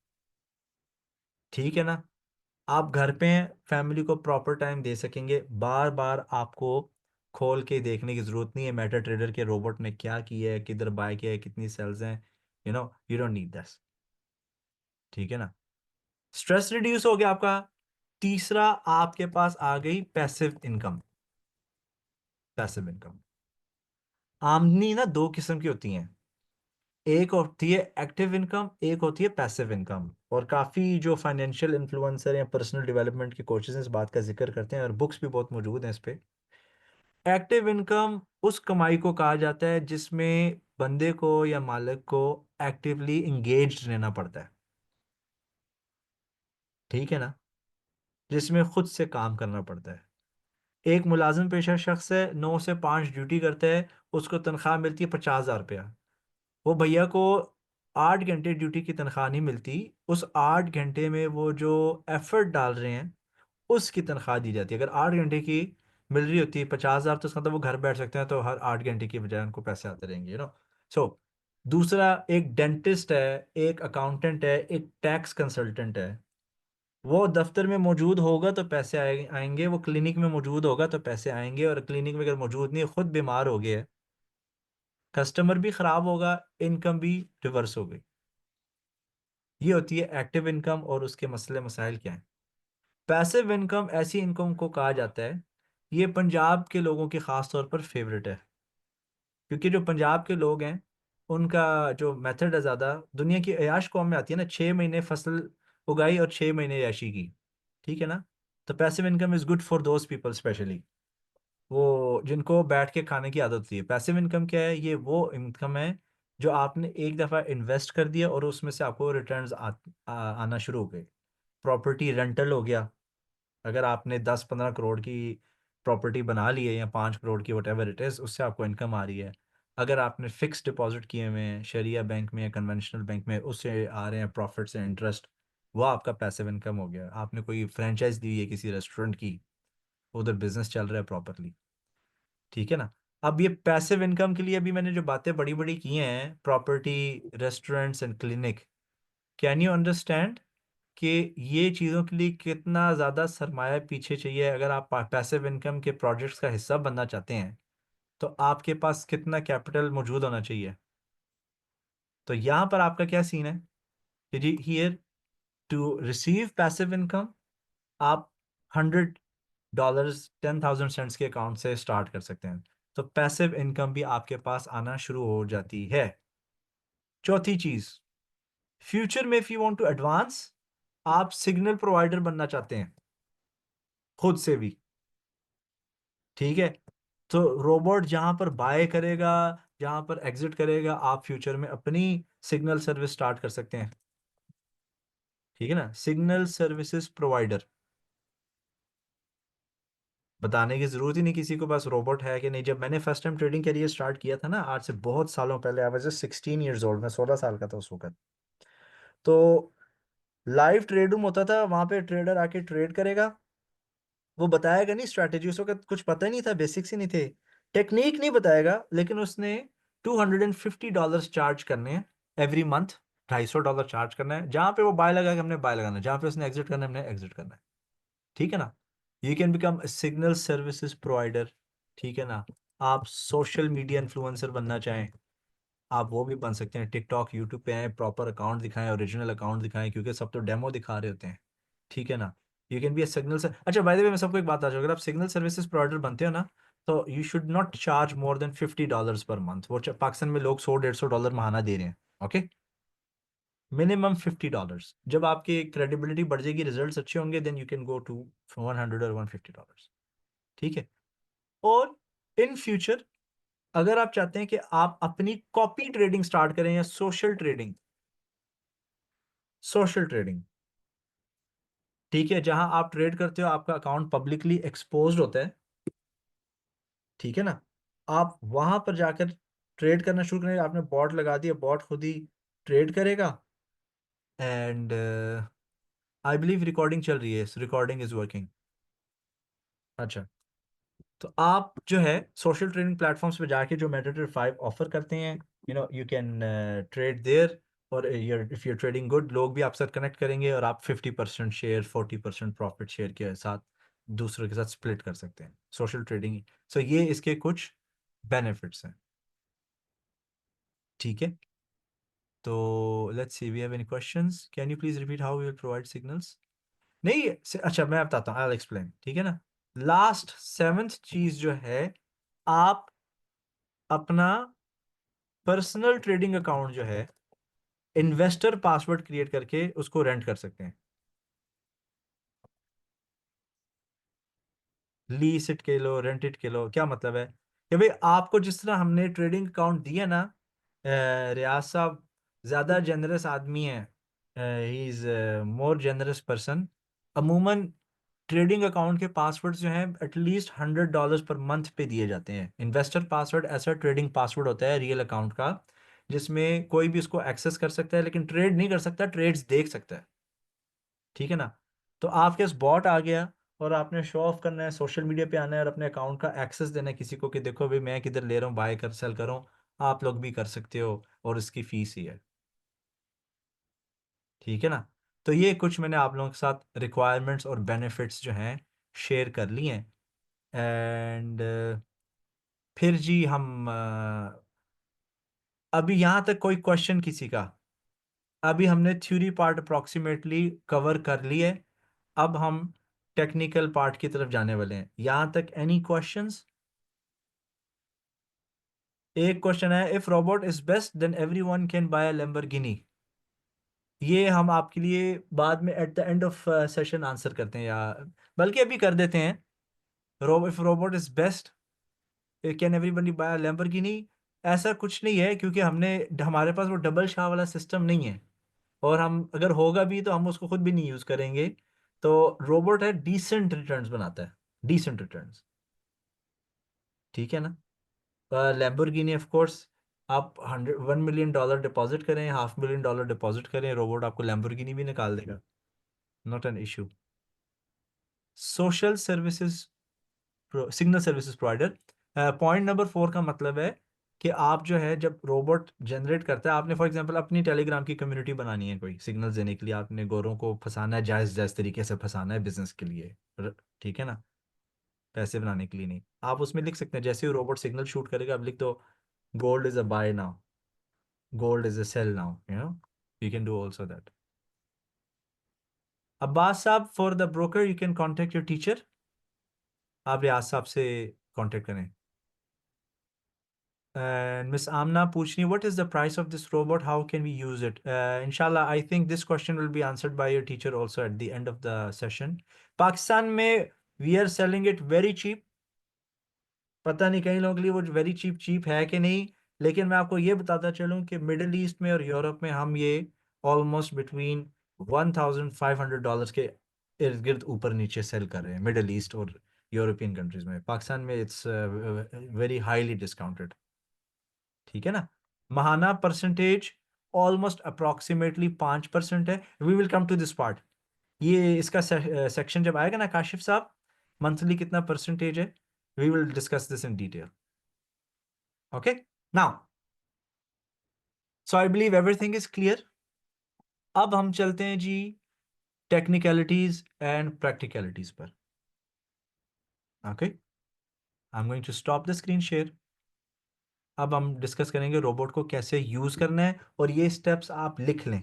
ठीक है ना, आप घर पे हैं, फैमिली को प्रॉपर टाइम दे सकेंगे। बार बार आपको खोल के देखने की जरूरत नहीं है मेटा ट्रेडर के रोबोट ने क्या किया है, किधर बाय किया है, कितनी सेल्स हैं। You don't need that. ठीक है ना, स्ट्रेस रिड्यूस हो गया आपका। तीसरा, आपके पास आ गई पैसिव इनकम। पैसिव इनकम, आमदनी ना दो किस्म की होती हैं, एक होती है एक्टिव इनकम, एक होती है पैसिव इनकम। और काफ़ी जो फाइनेंशियल इन्फ्लुएंसर या पर्सनल डेवलपमेंट के कोचेस इस बात का जिक्र करते हैं और बुक्स भी बहुत मौजूद हैं इस पे। एक्टिव इनकम उस कमाई को कहा जाता है जिसमें बंदे को या मालिक को एक्टिवली इंगेज्ड रहना पड़ता है। ठीक है ना, जिसमें खुद से काम करना पड़ता है। एक मुलाजिम पेशा शख्स है, 9 से 5 ड्यूटी करता है, उसको तनख्वाह मिलती है 50,000 रुपया। वो भैया को 8 घंटे ड्यूटी की तनख्वाह नहीं मिलती, उस 8 घंटे में वो जो एफर्ट डाल रहे हैं उसकी तनख्वाह दी जाती है। अगर 8 घंटे की मिल रही होती है 50,000, तो उसका मतलब वो घर बैठ सकते हैं, तो हर 8 घंटे की बजाय उनको पैसे आते रहेंगे। सो दूसरा, एक डेंटिस्ट है, एक अकाउंटेंट है, एक टैक्स कंसल्टेंट है। वो दफ्तर में मौजूद होगा तो पैसे आएंगे, वो क्लिनिक में मौजूद होगा तो पैसे आएंगे, और क्लिनिक में अगर मौजूद नहीं, खुद बीमार हो गया, कस्टमर भी खराब होगा, इनकम भी रिवर्स हो गई। ये होती है एक्टिव इनकम, और उसके मसले मसाइल क्या हैं। पैसिव इनकम ऐसी इनकम को कहा जाता है, ये पंजाब के लोगों की खास तौर पर फेवरेट है, क्योंकि जो पंजाब के लोग हैं उनका जो मेथड है, ज़्यादा दुनिया की अयाश कौम में आती है ना, 6 महीने फसल उगाई और 6 महीने याशी की। ठीक है ना, तो passive income is good for those people specially, वो जिनको बैठ के खाने की आदत होती है। पैसिव इनकम क्या है, ये वो इनकम है जो आपने एक दफ़ा इन्वेस्ट कर दिया और उसमें से आपको रिटर्न्स आना शुरू हो गए। प्रॉपर्टी रेंटल हो गया, अगर आपने 10-15 करोड़ की प्रॉपर्टी बना ली है या 5 करोड़ की, वट एवर इट इज़, उससे आपको इनकम आ रही है। अगर आपने फिक्स डिपॉजिट किए हुए हैं शरिया बैंक में या कन्वेंशनल बैंक में, उससे आ रहे हैं प्रॉफिट्स एंड इंटरेस्ट, वो आपका पैसिव इनकम हो गया। आपने कोई फ्रेंचाइज दी है किसी रेस्टोरेंट की, उधर बिजनेस चल रहा है प्रॉपरली, ठीक है ना। अब ये पैसिव इनकम के लिए अभी मैंने जो बातें बड़ी बड़ी की हैं, property, restaurants and clinic, can you understand कि ये चीज़ों के लिए कितना ज़्यादा सरमाया पीछे चाहिए? अगर आप पैसिव इनकम के प्रोजेक्ट्स का हिस्सा बनना चाहते हैं तो आपके पास कितना कैपिटल मौजूद होना चाहिए? तो यहाँ पर आपका क्या सीन है कि जी, here to receive passive income, आप $100, 10,000 के अकाउंट से स्टार्ट कर सकते हैं। तो पैसिव इनकम भी आपके पास आना शुरू हो जाती है। चौथी चीज, फ्यूचर में if you want to advance, आप सिग्नल प्रोवाइडर बनना चाहते हैं खुद से भी, ठीक है। तो रोबोट जहां पर बाय करेगा, जहां पर एग्जिट करेगा, आप फ्यूचर में अपनी सिग्नल सर्विस स्टार्ट कर सकते हैं, ठीक है ना। सिग्नल सर्विसेज प्रोवाइडर, बताने की जरूरत ही नहीं किसी को, बस रोबोट है कि नहीं। जब मैंने first time trading career start किया था ना, आज से बहुत सालों पहले, I was just 16 years old, मैं 16 साल का था उस वक्त। तो लाइव ट्रेड रूम होता था, वहां पे ट्रेडर आके ट्रेड करेगा, वो बताएगा नहीं स्ट्रैटेजी, उस वक्त कुछ पता ही नहीं था, बेसिक्स ही नहीं थे, टेक्निक नहीं बताएगा, लेकिन उसने $250 चार्ज करने हैं एवरी मंथ, $250 चार्ज करना है। जहां पे वो बाय लगा हमने बाय लगाना है, जहां पे उसने एग्जिट करना है हमने एग्जिट करना है, ठीक है ना। You can become signal services provider, ठीक है ना। आप सोशल मीडिया इन्फ्लुएंसर बनना चाहें, आप वो भी बन सकते हैं। टिकटॉक, यूट्यूब पे आए, प्रॉपर अकाउंट दिखाएं, ओरिजिनल अकाउंट दिखाएं, क्योंकि सब तो डेमो दिखा रहे होते हैं, ठीक है ना। You can be a signal sir. अच्छा, बाय द वे मैं सबको एक बात बता दूं, अगर आप सिग्नल सर्विसेज प्रोवाइडर बनते हो ना, तो you should not charge more than $50 per month. वो पाकिस्तान में लोग 100-150 डॉलर महाना दे रहे हैं, ओके। मिनिमम $50। जब आपकी क्रेडिबिलिटी बढ़ जाएगी, रिजल्ट्स अच्छे होंगे, then you can go to 100 और $150, ठीक है। और इन फ्यूचर अगर आप चाहते हैं कि आप अपनी कॉपी ट्रेडिंग स्टार्ट करें या सोशल ट्रेडिंग, सोशल ट्रेडिंग, ठीक है, जहां आप ट्रेड करते हो, आपका अकाउंट पब्लिकली एक्सपोज्ड होता है, ठीक है ना। आप वहां पर जाकर ट्रेड करना शुरू करें, आपने बॉट लगा दिया, बॉट खुद ही ट्रेड करेगा। एंड आई बिलीव रिकॉर्डिंग चल रही है, रिकॉर्डिंग इज वर्किंग। अच्छा, तो आप जो है सोशल ट्रेडिंग प्लेटफॉर्म्स पे जाके जो मेटाट्रेड 5 ऑफर करते हैं, यू कैन ट्रेड देयर, और इफ यूर ट्रेडिंग गुड, लोग भी आपसे कनेक्ट करेंगे, और आप 50% शेयर, 40% प्रॉफिट शेयर के साथ दूसरों के साथ स्प्लिट कर सकते हैं सोशल ट्रेडिंग। सो ये इसके कुछ बेनिफिट्स हैं, ठीक है। तो let's see, we have any questions, can you please repeat how we will provide signals? नहीं, अच्छा मैं बताता हूँ, आई विल एक्सप्लेन, ठीक है ना। लास्ट 7th चीज जो है, आप अपना पर्सनल ट्रेडिंग अकाउंट जो है, इन्वेस्टर पासवर्ड क्रिएट करके उसको रेंट कर सकते हैं। लीस इट के लो, रेंट इट के लो, क्या मतलब है कि भाई आपको जिस तरह हमने ट्रेडिंग अकाउंट दिया ना, रियाज साहब ज्यादा जेनरस आदमी है, he is more generous person. अमूमन ट्रेडिंग अकाउंट के पासवर्ड जो हैं एटलीस्ट $100 पर मंथ पे दिए जाते हैं। इन्वेस्टर पासवर्ड ऐसा ट्रेडिंग पासवर्ड होता है रियल अकाउंट का, जिसमें कोई भी उसको एक्सेस कर सकता है, लेकिन ट्रेड नहीं कर सकता, ट्रेड्स देख सकता है, ठीक है ना। तो आपके पास बॉट आ गया, और आपने शो ऑफ करना है, सोशल मीडिया पे आना है, और अपने अकाउंट का एक्सेस देना है किसी को कि देखो भाई मैं किधर ले रहा हूँ, बाय कर सेल कर रहा हूँ, आप लोग भी कर सकते हो, और इसकी फीस ही है, ठीक है ना। तो ये कुछ मैंने आप लोगों के साथ रिक्वायरमेंट्स और बेनिफिट्स जो हैं शेयर कर लिए हैं। एंड फिर जी हम अभी यहाँ तक कोई क्वेश्चन किसी का? अभी हमने थ्योरी पार्ट अप्रोक्सीमेटली कवर कर ली है, अब हम टेक्निकल पार्ट की तरफ जाने वाले हैं। यहाँ तक एनी क्वेश्चंस? एक क्वेश्चन है, if robot is best then everyone can buy a Lamborghini. ये हम आपके लिए बाद में at the end of session answer करते हैं, या बल्कि अभी कर देते हैं। If robot is best can everybody buy Lamborghini, ऐसा कुछ नहीं है, क्योंकि हमारे पास वो डबल शाह वाला सिस्टम नहीं है, और हम अगर होगा भी तो हम उसको खुद भी नहीं यूज करेंगे। तो रोबोट है डिसेंट रिटर्न्स बनाता है, डिसेंट रिटर्न्स, ठीक है ना। लैम्बोर्गिनी ऑफ कोर्स, आप 100 $1 million डिपॉजिट करें, $500,000 डिपॉजिट करें, रोबोट आपको लैम्बोर्गिनी भी निकाल देगा, not an issue. Social services, signal services provider, point number 4 का मतलब है कि आप जो है जब रोबोट जनरेट करता है, आपने फॉर एग्जांपल अपनी टेलीग्राम की कम्युनिटी बनानी है, कोई सिग्नल देने के लिए आपने गोरों को फंसाना है, जायज़ जायज़ तरीके से फंसाना है बिजनेस के लिए, ठीक है ना, पैसे बनाने के लिए नहीं। आप उसमें लिख सकते हैं, जैसे ही रोबोट सिग्नल शूट करेगा आप लिख दो gold is a buy now, gold is a sell now, you can do also that. Abbas साहब, for the broker you can contact your teacher, आप रियाज साहब से कांटेक्ट करें। And Miss Amna पूछ रही, what is the price of this robot, how can we use it? Inshallah, I think this question will be answered by your teacher also at the end of the session. Pakistan में we are selling it very cheap, पता नहीं कई लोगों के लिए वो very cheap cheap है कि नहीं, लेकिन मैं आपको ये बताता चलूं कि मिडिल ईस्ट में और यूरोप में हम ये ऑलमोस्ट बिटवीन $1,500 के इर्द गिर्द ऊपर नीचे सेल कर रहे हैं, मिडिल ईस्ट और यूरोपियन कंट्रीज में। पाकिस्तान में इट्स वेरी हाईली डिस्काउंटेड, ठीक है ना। महाना परसेंटेज ऑलमोस्ट अप्रॉक्सीमेटली 5% है। We will come to this part, ये इसका सेक्शन जब आएगा ना काशिफ साहब, मंथली कितना परसेंटेज है, we will discuss this in detail. Okay, now, so I believe everything is clear. अब हम चलते हैं जी टेक्निकलिटीज एंड प्रैक्टिकलिटीज पर। Okay, I am going to stop the screen share. अब हम डिस्कस करेंगे रोबोट को कैसे यूज करना है, और ये स्टेप्स आप लिख लें।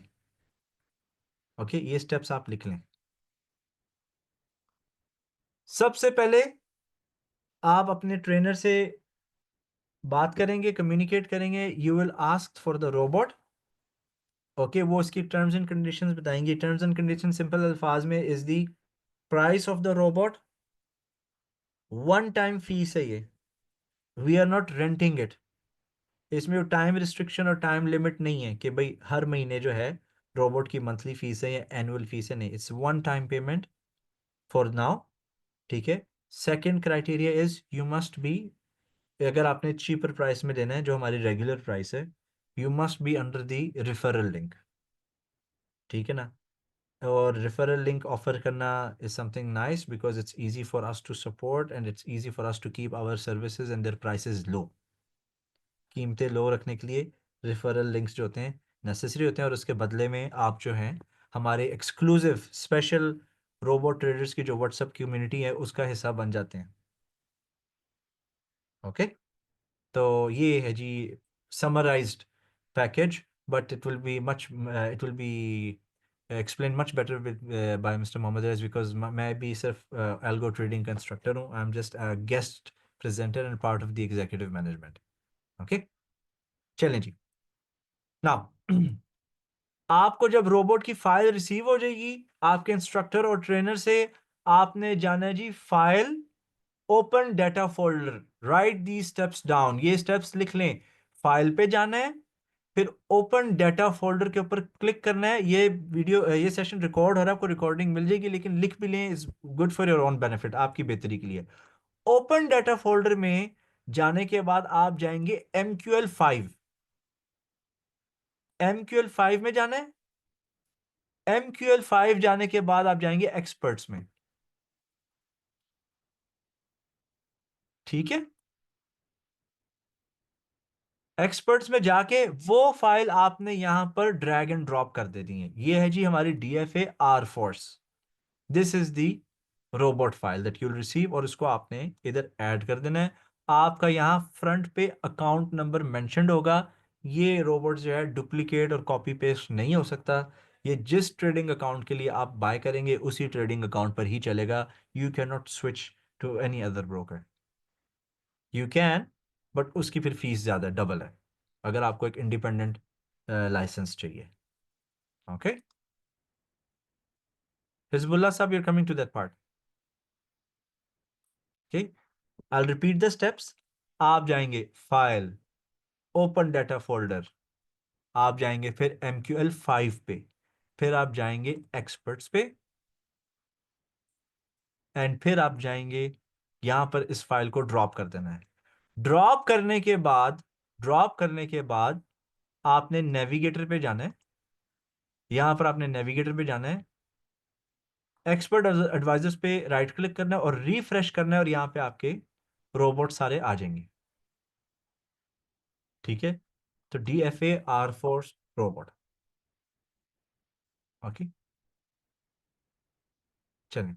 ओके, ये स्टेप्स आप लिख लें। सबसे पहले आप अपने ट्रेनर से बात करेंगे, कम्युनिकेट करेंगे, you will ask for the robot. Okay, वो इसकी टर्म्स एंड कंडीशंस बताएंगे। टर्म्स एंड कंडीशन सिंपल अल्फाज में is the price of the robot, one time fees है ये, we are not renting it. इसमें वो टाइम रिस्ट्रिक्शन और टाइम लिमिट नहीं है कि भाई हर महीने जो है रोबोट की मंथली फीस है या एनुअल फीस है, नहीं, it's one time payment for now, ठीक है। Second criteria is you must be, अगर आपने चीपर प्राइस में देना है जो हमारी रेगुलर प्राइस है, you must be under the referral link, ठीक है ना। और रेफरल लिंक ऑफर करना is something nice because it's easy for us to support and it's easy for us to keep our services and their prices low. कीमतें लो रखने के लिए referral links जो होते हैं नेसेसरी होते हैं, और उसके बदले में आप जो हैं हमारे एक्सक्लूसिव स्पेशल रोबोट ट्रेडर्स की जो व्हाट्सएप कम्युनिटी है उसका हिस्सा बन जाते हैं। ओके, तो ये है जी summarized package, but it will be much, it will be explain much better with by mister Mohammad Raees, because मैं भी सिर्फ एल्गो ट्रेडिंग का इंस्ट्रक्टर हूँ, I am just guest presenter and part of the executive management. Okay, चलें जी। Now आपको जब robot की फाइल रिसीव हो जाएगी आपके इंस्ट्रक्टर और ट्रेनर से, आपने जाना है जी file, open data folder, write the steps down, ये स्टेप्स लिख लें। फाइल पे जाना है, फिर ओपन डाटा फोल्डर के ऊपर क्लिक करना है। ये वीडियो, ये सेशन रिकॉर्ड हो रहा है, आपको रिकॉर्डिंग मिल जाएगी, लेकिन लिख भी लें, is good for your own benefit, आपकी बेहतरी के लिए। ओपन डाटा फोल्डर में जाने के बाद आप जाएंगे MQL5, MQL5 में जाना है। MQL5 जाने के बाद आप जाएंगे एक्सपर्ट्स में, ठीक है। एक्सपर्ट्स में जाके वो फाइल आपने यहां पर ड्रैग एंड ड्रॉप कर देनी है। ये है जी हमारी DFA R force, this is the robot file that you will receive, और इसको आपने इधर ऐड कर देना है। आपका यहाँ फ्रंट पे अकाउंट नंबर मेंशन्ड होगा। ये रोबोट जो है डुप्लीकेट और कॉपी पेस्ट नहीं हो सकता, ये जिस ट्रेडिंग अकाउंट के लिए आप बाय करेंगे उसी ट्रेडिंग अकाउंट पर ही चलेगा। You can not switch to any other broker, you can, but उसकी फिर फीस ज़्यादा डबल है अगर आपको एक इंडिपेंडेंट लाइसेंस चाहिए। ओके, हिजबुल्ला साहब, you are coming to that part. Okay, I repeat the steps. आप जाएंगे फाइल, ओपन डाटा फोल्डर, आप जाएंगे फिर MQL5 पे, फिर आप जाएंगे एक्सपर्ट्स पे, एंड फिर आप जाएंगे यहाँ पर, इस फाइल को ड्रॉप कर देना है। ड्रॉप करने के बाद ड्रॉप करने के बाद आपने नेविगेटर पे जाना है। यहाँ पर आपने नेविगेटर पे जाना है, एक्सपर्ट एडवाइजर्स पे राइट क्लिक करना है और रिफ्रेश करना है, और यहाँ पे आपके रोबोट सारे आ जाएंगे। ठीक है, तो DFA R force robot. Okay, चलें।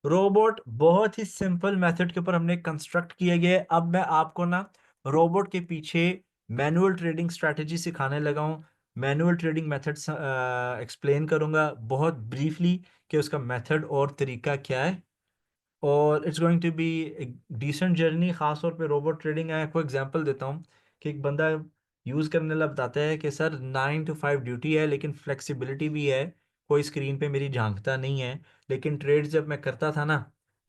रोबोट बहुत ही सिंपल मेथड के ऊपर हमने कंस्ट्रक्ट किए गए। अब मैं आपको ना रोबोट के पीछे मैनुअल ट्रेडिंग स्ट्रैटेजी सिखाने लगा हूँ। मैनुअल ट्रेडिंग मेथड एक्सप्लेन करूंगा बहुत ब्रीफली कि उसका मेथड और तरीका क्या है, और इट्स गोइंग टू बी एक डिसेंट जर्नी। खास तौर पे रोबोट ट्रेडिंग है। आपको एग्जांपल देता हूँ कि एक बंदा यूज़ करने वाला बताता है कि सर 9 to 5 ड्यूटी है, लेकिन फ्लेक्सिबिलिटी भी है, कोई स्क्रीन पे मेरी झांकता नहीं है, लेकिन ट्रेड जब मैं करता था ना,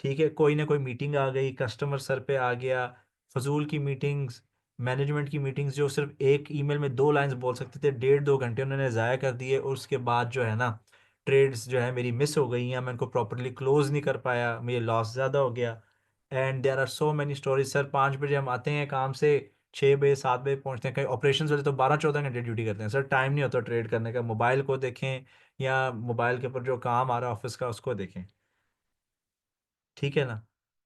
ठीक है, कोई ना कोई मीटिंग आ गई, कस्टमर सर पे आ गया, फजूल की मीटिंग्स, मैनेजमेंट की मीटिंग्स, जो सिर्फ एक ईमेल में 2 लाइंस बोल सकते थे, 1.5-2 घंटे उन्होंने ज़ाया कर दिए, और उसके बाद जो है ना, ट्रेड्स जो है मेरी मिस हो गई, या मैं उनको प्रॉपरली क्लोज नहीं कर पाया, मेरे लॉस ज़्यादा हो गया। And there are so many stories. Sir 5 बजे हम आते हैं काम से, 6 बजे 7 बजे पहुंचते हैं। कई ऑपरेशन वाले तो 12-14 घंटे ड्यूटी करते हैं। सर टाइम नहीं होता ट्रेड करने का, मोबाइल को देखें या मोबाइल के ऊपर जो काम आ रहा है ऑफिस का उसको देखें। ठीक है ना।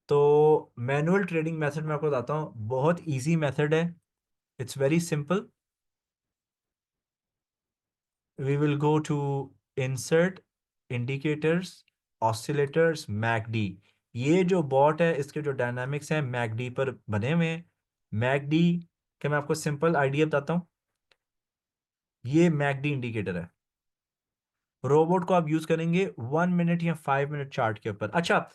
तो मैनुअल ट्रेडिंग मेथड में आपको बताता हूँ, बहुत ईजी मेथड है, it's very simple. We will go to insert indicators oscillators MACD। ये जो बॉट है इसके जो डायनामिक्स हैं MACD पर बने हुए हैं। MACD के मैं आपको सिंपल आइडिया बताता हूँ। ये MACD इंडिकेटर है। रोबोट को आप यूज करेंगे 1 मिनट या 5 मिनट चार्ट के ऊपर। अच्छा,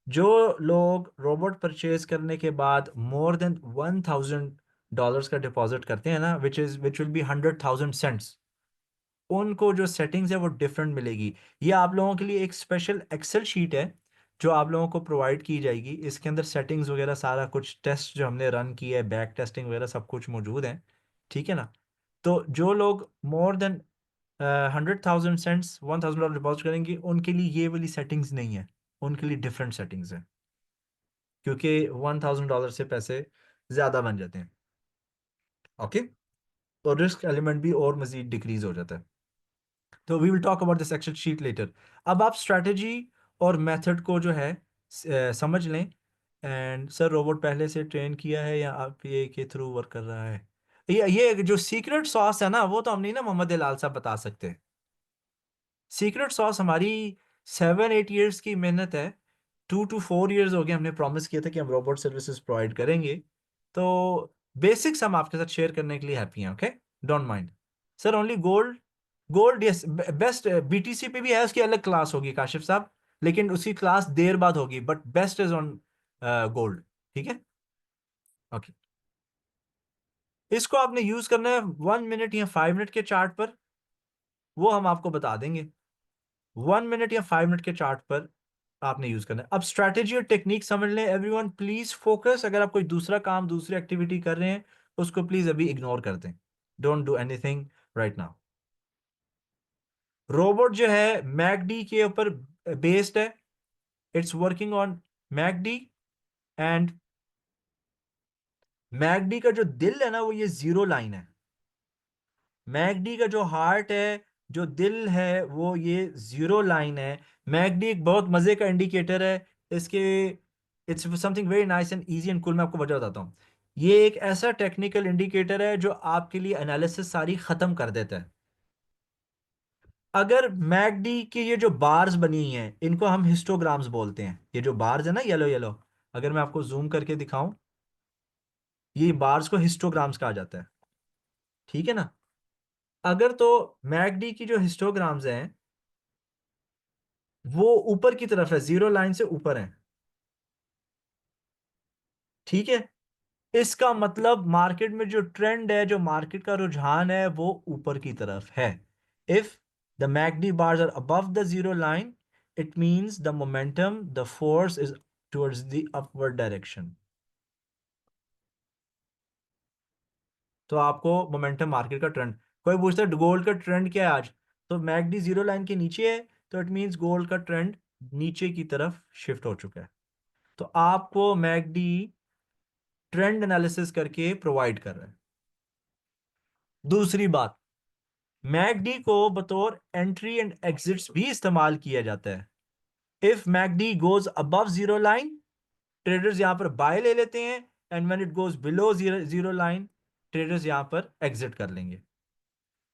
जो लोग रोबोट परचेज करने के बाद मोर देन $1,000 का डिपॉजिट करते हैं ना, विच विल बी 100,000 सेंट्स, उनको जो सेटिंग्स है वो डिफरेंट मिलेगी। ये आप लोगों के लिए एक स्पेशल एक्सेल शीट है जो आप लोगों को प्रोवाइड की जाएगी। इसके अंदर सेटिंग्स वगैरह सारा कुछ, टेस्ट जो हमने रन किया है, बैक टेस्टिंग वगैरह सब कुछ मौजूद है। ठीक है ना। तो जो लोग मोर देन 100,000 सेंट्स, $1,000 डिपॉजिट करेंगे, उनके लिए ये वाली सेटिंग्स नहीं है, उनके लिए डिफरेंट सेटिंग्स है, क्योंकि $1,000 से पैसे ज़्यादा बन जाते हैं। ओके, तो रिस्क एलिमेंट भी और मज़ीद डिक्रीज हो जाता है। तो we will talk about this excel sheet later. अब आप स्ट्रैटेजी और मेथड को जो है समझ लें। एंड सर रोबोट पहले से ट्रेन किया है या आप ये के थ्रू वर्क कर रहा है? ये जो सीक्रेट सॉस है ना, वो तो हम नहीं ना मोहम्मद लाल साहब बता सकते। सीक्रेट सॉस हमारी 7-8 ईयर्स की मेहनत है। 2 to 4 ईयर्स हो गए, हमने प्रॉमिस किया था कि हम रोबोट सर्विसेज प्रोवाइड करेंगे। तो बेसिक्स हम आपके साथ शेयर करने के लिए हैप्पी हैं। Okay, don't mind. Sir only gold, gold yes best. BTC पे भी है, उसकी अलग क्लास होगी काशिफ साहब, लेकिन उसकी क्लास देर बाद होगी, but best is on gold. ठीक है, ओके। इसको आपने यूज करना है 1 मिनट या 5 मिनट के चार्ट पर, वो हम आपको बता देंगे। 1 मिनट या 5 मिनट के चार्ट पर आपने यूज करना है। अब स्ट्रैटेजी और टेक्निक समझ लें। Everyone please focus. अगर आप कोई दूसरा काम, दूसरी एक्टिविटी कर रहे हैं, उसको प्लीज अभी इग्नोर कर दें। Don't do anything right now. Robot जो है मैकडी के ऊपर बेस्ड है, it's working on McD. And McD का जो दिल है ना, वो ये जीरो लाइन है। मैकडी का जो हार्ट है, जो दिल है, वो ये जीरो लाइन है। मैकडी एक बहुत मजे का इंडिकेटर है। इसके it's something very nice and easy and cool. मैं आपको वजह बताता हूँ। ये एक ऐसा टेक्निकल इंडिकेटर है जो आपके लिए एनालिसिस सारी खत्म कर देता है। अगर मैकडी की ये जो बार्स बनी हुई हैं, इनको हम हिस्टोग्राम्स बोलते हैं। ये जो बार्स है ना, येलो येलो, अगर मैं आपको जूम करके दिखाऊं, ये बार्स को हिस्टोग्राम्स कहा जाता है। ठीक है ना। अगर तो मैकडी की जो हिस्टोग्राम्स हैं वो ऊपर की तरफ है, जीरो लाइन से ऊपर है। ठीक है, इसका मतलब मार्केट में जो ट्रेंड है, जो मार्केट का रुझान है, वो ऊपर की तरफ है। If the MACD bars are above the zero line, it means the momentum, the force is towards the upward direction. तो आपको मोमेंटम मार्केट का ट्रेंड, कोई पूछता है गोल्ड का ट्रेंड क्या है आज, तो मैकडी जीरो लाइन के नीचे है, तो इट मींस गोल्ड का ट्रेंड नीचे की तरफ शिफ्ट हो चुका है। तो आपको मैकडी ट्रेंड एनालिसिस करके प्रोवाइड कर रहा है। दूसरी बात, मैकडी को बतौर एंट्री एंड एग्जिट्स भी इस्तेमाल किया जाता है। If MACD goes above zero line, traders यहां पर बाय ले लेते हैं, and when it goes below zero line, traders यहां पर एग्जिट कर लेंगे।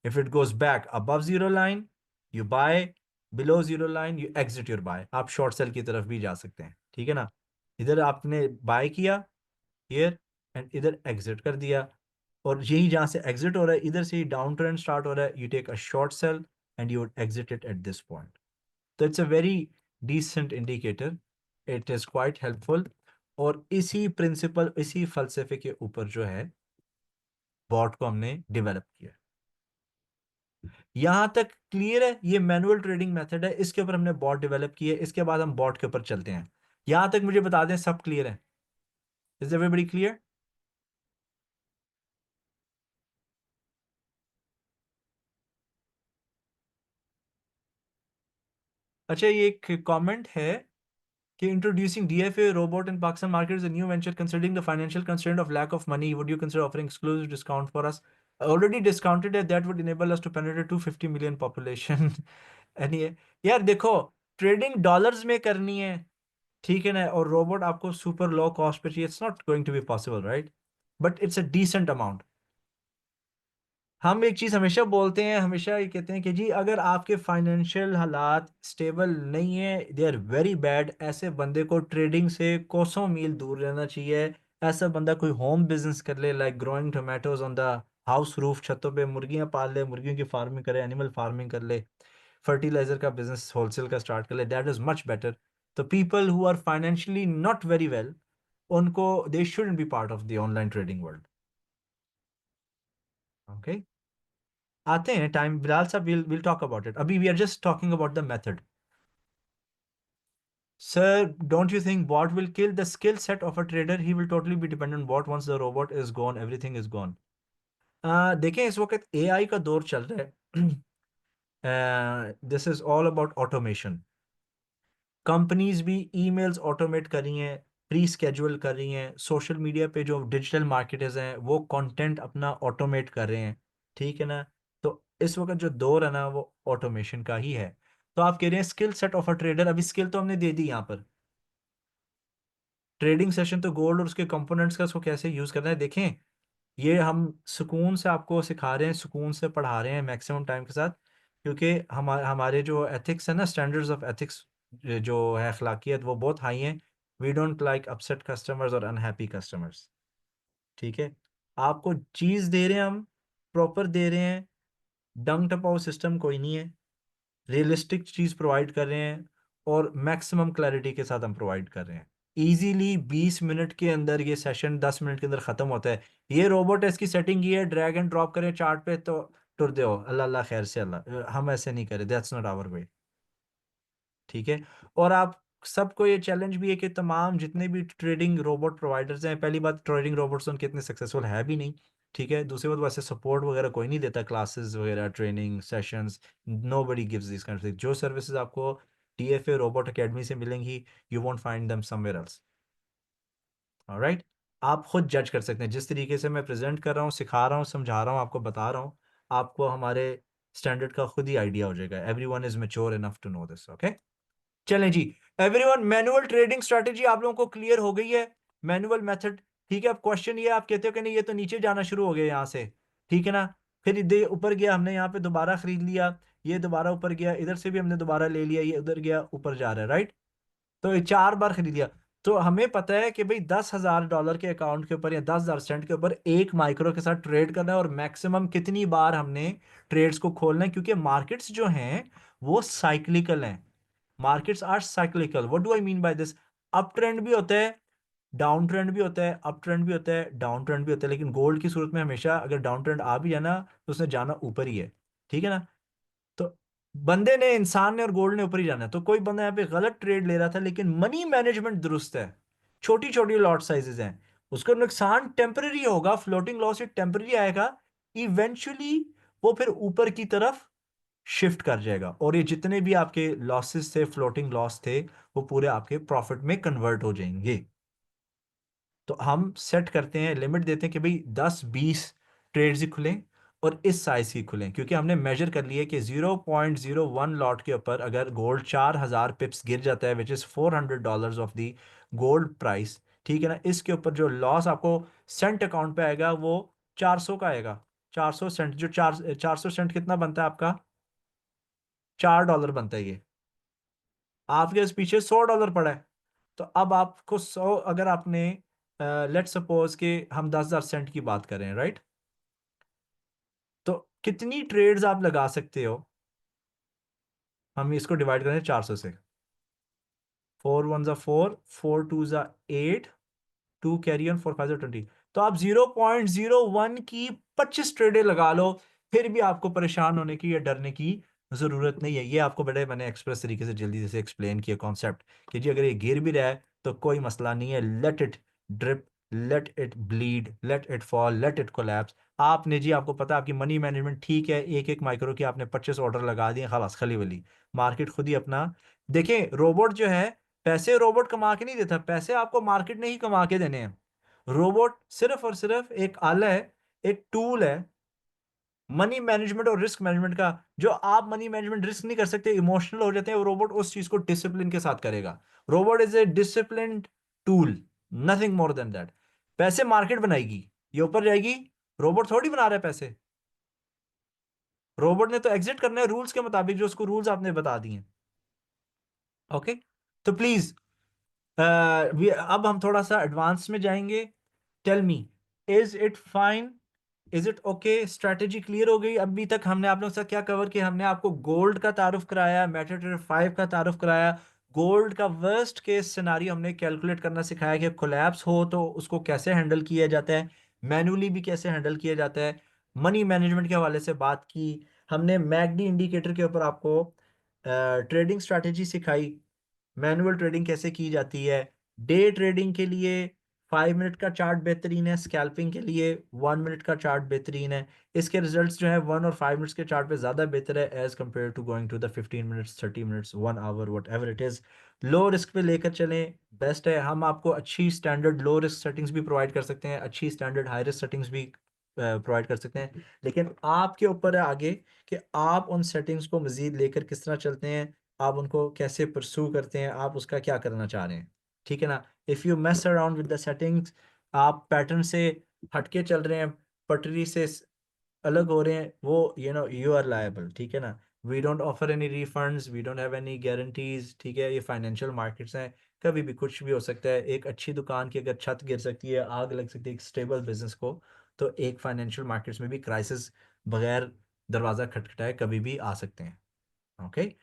If it goes back above zero line, you buy, below zero line you exit your buy. आप शॉर्ट सेल की तरफ भी जा सकते हैं, ठीक है ना। इधर आपने बाय किया हियर, एंड इधर एग्जिट कर दिया, और यही जहां से एग्जिट हो रहा है, इधर से ही डाउन ट्रेंड स्टार्ट हो रहा है, you take a short sell and you exit it at this point. तो it's a very decent indicator, it is quite helpful. और इसी प्रिंसिपल, इसी फलसफे के ऊपर जो है बॉट को हमने डेवलप किया। यहां तक क्लियर है? ये मैनुअल ट्रेडिंग मेथड है, इसके ऊपर हमने बॉट डेवलप की है। इसके बाद हम बॉट के ऊपर चलते हैं। यहां तक मुझे बता दें, सब क्लियर है? Is everybody clear? अच्छा, ये एक कमेंट है कि introducing DFA robot in Pakistan market is a new venture. Considering the financial constraint of lack of money, would you consider offering exclusive discount for us? Already discounted है, that would enable us to penetrate 250 million population. And यार देखो, trading dollars में करनी है, ठीक है ना, और रोबोट आपको सुपर लो कॉस्ट पे चाहिए, it's not going to be possible, right? But it's a decent amount. हम एक चीज हमेशा बोलते हैं, हमेशा ये कहते हैं कि जी अगर आपके फाइनेंशियल हालात स्टेबल नहीं है, दे आर वेरी बैड, ऐसे बंदे को ट्रेडिंग से कोसों मील दूर रहना चाहिए। ऐसा बंदा कोई होम बिजनेस कर ले, like growing tomatoes on the house roof, छतों पे मुर्गियां पाल ले, मुर्गियों की फार्मिंग करे, एनिमल फार्मिंग कर ले, फर्टिलाइजर का बिजनेस होलसेल का स्टार्ट कर ले, दैट इज मच बेटर। तो people who are financially not very well, उनको दे shouldn't be part of the online trading world. Okay, आते हैं time, Bilal sahab, will talk about it, अभी we are just talking about the method. Sir, don't you think bot will kill the skill set of a trader? He will totally be dependent bot, once the robot is gone everything is gone. देखें, इस वक्त AI का दौर चल रहा है। This is all about automation. Companies भी emails automate कर रही हैं, प्री स्केड्यूल कर रही हैं, सोशल मीडिया पे जो डिजिटल मार्केटर्स हैं वो कंटेंट अपना ऑटोमेट कर रहे हैं, ठीक है ना। तो इस वक्त जो दौर है ना, वो ऑटोमेशन का ही है। तो आप कह रहे हैं skill set of a trader, अभी स्किल तो हमने दे दी यहाँ पर, ट्रेडिंग सेशन तो गोल्ड और उसके कंपोनेंट्स का, उसको कैसे यूज करना है देखें। ये हम सुकून से आपको सिखा रहे हैं, सुकून से पढ़ा रहे हैं मैक्सिमम टाइम के साथ, क्योंकि हमारे जो एथिक्स है ना, स्टैंडर्ड्स ऑफ एथिक्स जो है, अखलाकियत, वो बहुत हाई हैं। We don't like upset customers और अनहैप्पी कस्टमर्स, ठीक है। आपको चीज़ दे रहे हैं हम, प्रॉपर दे रहे हैं, डंग टपाओ सिस्टम कोई नहीं है, रियलिस्टिक चीज़ प्रोवाइड कर रहे हैं, और मैक्सिमम क्लैरिटी के साथ हम प्रोवाइड कर रहे हैं। इजीली 20 मिनट के अंदर ये सेशन 10 मिनट के अंदर ख़त्म होता है। ये रोबोट है, इसकी सेटिंग ये है, ड्रैग एंड ड्रॉप करें चार्ट पे तो टुर दे हो, अल्लाह अल्लाह खैर से अल्लाह, हम ऐसे नहीं करें, दैट्स नॉट आवर वे, ठीक है। और आप सबको ये चैलेंज भी है कि तमाम जितने भी ट्रेडिंग रोबोट प्रोवाइडर्स हैं, पहली बात, ट्रेडिंग रोबोट्स उनके इतने सक्सेसफुल है भी नहीं, ठीक है। दूसरी बात, वैसे सपोर्ट वगैरह कोई नहीं देता, क्लासेस वगैरह, training sessions, nobody gives this kind of thing. जो सर्विसेज आपको टीएफए रोबोट एकेडमी से मिलेंगी, you won't find them somewhere else, alright. आप खुद जज कर सकते हैं, जिस तरीके से मैं प्रेजेंट कर रहा हूँ, सिखा रहा हूँ, समझा रहा हूँ, आपको बता रहा हूँ, आपको हमारे स्टैंडर्ड का खुद ही आइडिया हो जाएगा। Everyone is mature enough to know this, okay. चलें जी, एवरीवन, मैनुअल ट्रेडिंग स्ट्रेटेजी आप लोगों को क्लियर हो गई है, मैनुअल मेथड, ठीक है। अब क्वेश्चन ये, आप कहते हो कि नहीं ये तो नीचे जाना शुरू हो गया यहाँ से, ठीक है ना। फिर ये ऊपर गया, हमने यहाँ पे दोबारा खरीद लिया, ये दोबारा ऊपर गया, इधर से भी हमने दोबारा ले लिया, ये उधर गया, ऊपर जा रहा है, राइट। तो ये 4 बार खरीद लिया। तो हमें पता है कि भाई $10,000 के अकाउंट के ऊपर या 10,000 सेंट के ऊपर एक माइक्रो के साथ ट्रेड करना है, और मैक्सिमम कितनी बार हमने ट्रेड्स को खोलना है, क्योंकि मार्केट्स जो हैं वो साइक्लिकल हैं। Markets are cyclical, what do I mean by this? Up trend भी होता है, डाउन ट्रेंड भी होता है, अप ट्रेंड भी होता है, डाउन ट्रेंड भी होता है, लेकिन गोल्ड की सूरत में हमेशा अगर डाउन ट्रेंड आ भी जाना, तो उसने जाना ऊपर ही है, ठीक है ना। तो बंदे ने, इंसान ने और गोल्ड ने ऊपर ही जाना है। तो कोई बंदा यहाँ पे गलत ट्रेड ले रहा था, लेकिन मनी मैनेजमेंट दुरुस्त है, छोटी छोटी लॉट साइजेस हैं, उसको नुकसान टेम्पररी होगा, फ्लोटिंग लॉस टेम्पररी आएगा, इवेंचुअली वो फिर ऊपर की तरफ शिफ्ट कर जाएगा, और ये जितने भी आपके लॉसेस थे, फ्लोटिंग लॉस थे, वो पूरे आपके प्रॉफिट में कन्वर्ट हो जाएंगे। तो हम सेट करते हैं, लिमिट देते हैं कि भाई 10-20 ट्रेड्स ही खुलें और इस साइज की खुलें, क्योंकि हमने मेजर कर लिया कि 0.01 लॉट के ऊपर अगर गोल्ड 4,000 पिप्स गिर जाता है, which is $400 of the gold price, ठीक है ना, इसके ऊपर जो लॉस आपको सेंट अकाउंट पे आएगा वो 400 का आएगा। 400 सेंट, जो 400 सेंट कितना बनता है आपका? $4 बनता है ये। आपके इस पीछे $100 पड़ा है। तो अब आपको 100, अगर आपने लेट सपोज कि हम 10,000 सेंट की बात करें, राइट, तो कितनी ट्रेड्स आप लगा सकते हो? हम इसको डिवाइड करें 400 से। 4 1 4, 4 2 8, 2 कैरी ऑन, 4 5 20। तो आप 0.01 की 25 ट्रेडें लगा लो, फिर भी आपको परेशान होने की या डरने की जरूरत नहीं है। ये आपको बड़े मैंने एक्सप्रेस तरीके से जल्दी से एक्सप्लेन किया कॉन्सेप्ट, कि जी अगर ये गिर भी रहा है तो कोई मसला नहीं है, let it drip, let it bleed, let it fall, let it collapse. आपने जी, आपको पता है आपकी मनी मैनेजमेंट ठीक है, एक एक माइक्रो की आपने 25 ऑर्डर लगा दिए, खलास खली वली, मार्केट खुद ही अपना। देखें, रोबोट जो है, पैसे रोबोट कमा के नहीं देता, पैसे आपको मार्केट ने ही कमा के देने हैं। रोबोट सिर्फ और सिर्फ एक आला है, एक टूल है मनी मैनेजमेंट और रिस्क मैनेजमेंट का। जो आप मनी मैनेजमेंट रिस्क नहीं कर सकते, इमोशनल हो जाते हैं, वो रोबोट उस चीज को डिसिप्लिन के साथ करेगा। Robot is a discipline tool, nothing more than that. पैसे मार्केट बनाएगी, ये ऊपर जाएगी। रोबोट थोड़ी बना रहा है पैसे। रोबोट ने तो एग्जिट करना है रूल्स के मुताबिक, जो उसको रूल्स आपने बता दिए। ओके, तो प्लीज अब हम थोड़ा सा एडवांस में जाएंगे। Tell me, is it fine, is it okay? Strategy clear हो गई? अभी तक हमने आप लोगों के साथ क्या कवर किया? हमने आपको गोल्ड का तारुफ कराया, मेटाट्रेडर 5 का तारुफ कराया। गोल्ड का वर्स्ट केस सिनारियो हमने कैलकुलेट करना सिखाया कि कोलैप्स हो तो उसको कैसे हैंडल किया जाता है, मैन्युअली भी कैसे हैंडल किया जाता है। मनी मैनेजमेंट के हवाले से बात की हमने। मैकडी इंडिकेटर के ऊपर आपको ट्रेडिंग स्ट्रैटेजी सिखाई, मैनुअल ट्रेडिंग कैसे की जाती है। डे ट्रेडिंग के लिए 5 मिनट का चार्ट बेहतरीन है, स्कैल्पिंग के लिए 1 मिनट का चार्ट बेहतरीन है। इसके रिजल्ट्स जो है 1 और 5 मिनट्स के चार्ट पे ज़्यादा बेहतर है as compared to going to the 15 minutes, 30 minutes, 1 hour, whatever it is. Low risk पे लेकर चलें, बेस्ट है। हम आपको अच्छी स्टैंडर्ड लो रिस्क सेटिंग्स भी प्रोवाइड कर सकते हैं, अच्छी स्टैंडर्ड हाई रिस्क सेटिंग्स भी प्रोवाइड कर सकते हैं, लेकिन आपके ऊपर है आगे कि आप उन सेटिंग्स को मजीद लेकर किस तरह चलते हैं, आप उनको कैसे परसू करते हैं, आप उसका क्या करना चाह रहे हैं। ठीक है ना? If you mess around with the settings, आप पैटर्न से हटके चल रहे हैं, पटरी से अलग हो रहे हैं, वो यू आर लायबल। ठीक है ना? We don't offer any refunds, we don't have any guarantees. ठीक है, ये फाइनेंशियल मार्केट्स हैं, कभी भी कुछ भी हो सकता है। एक अच्छी दुकान की अगर छत गिर सकती है, आग लग सकती है एक स्टेबल बिजनेस को, तो एक फाइनेंशियल मार्केट्स में भी क्राइसिस बगैर दरवाजा खटखटाए कभी भी आ सकते हैं। Okay,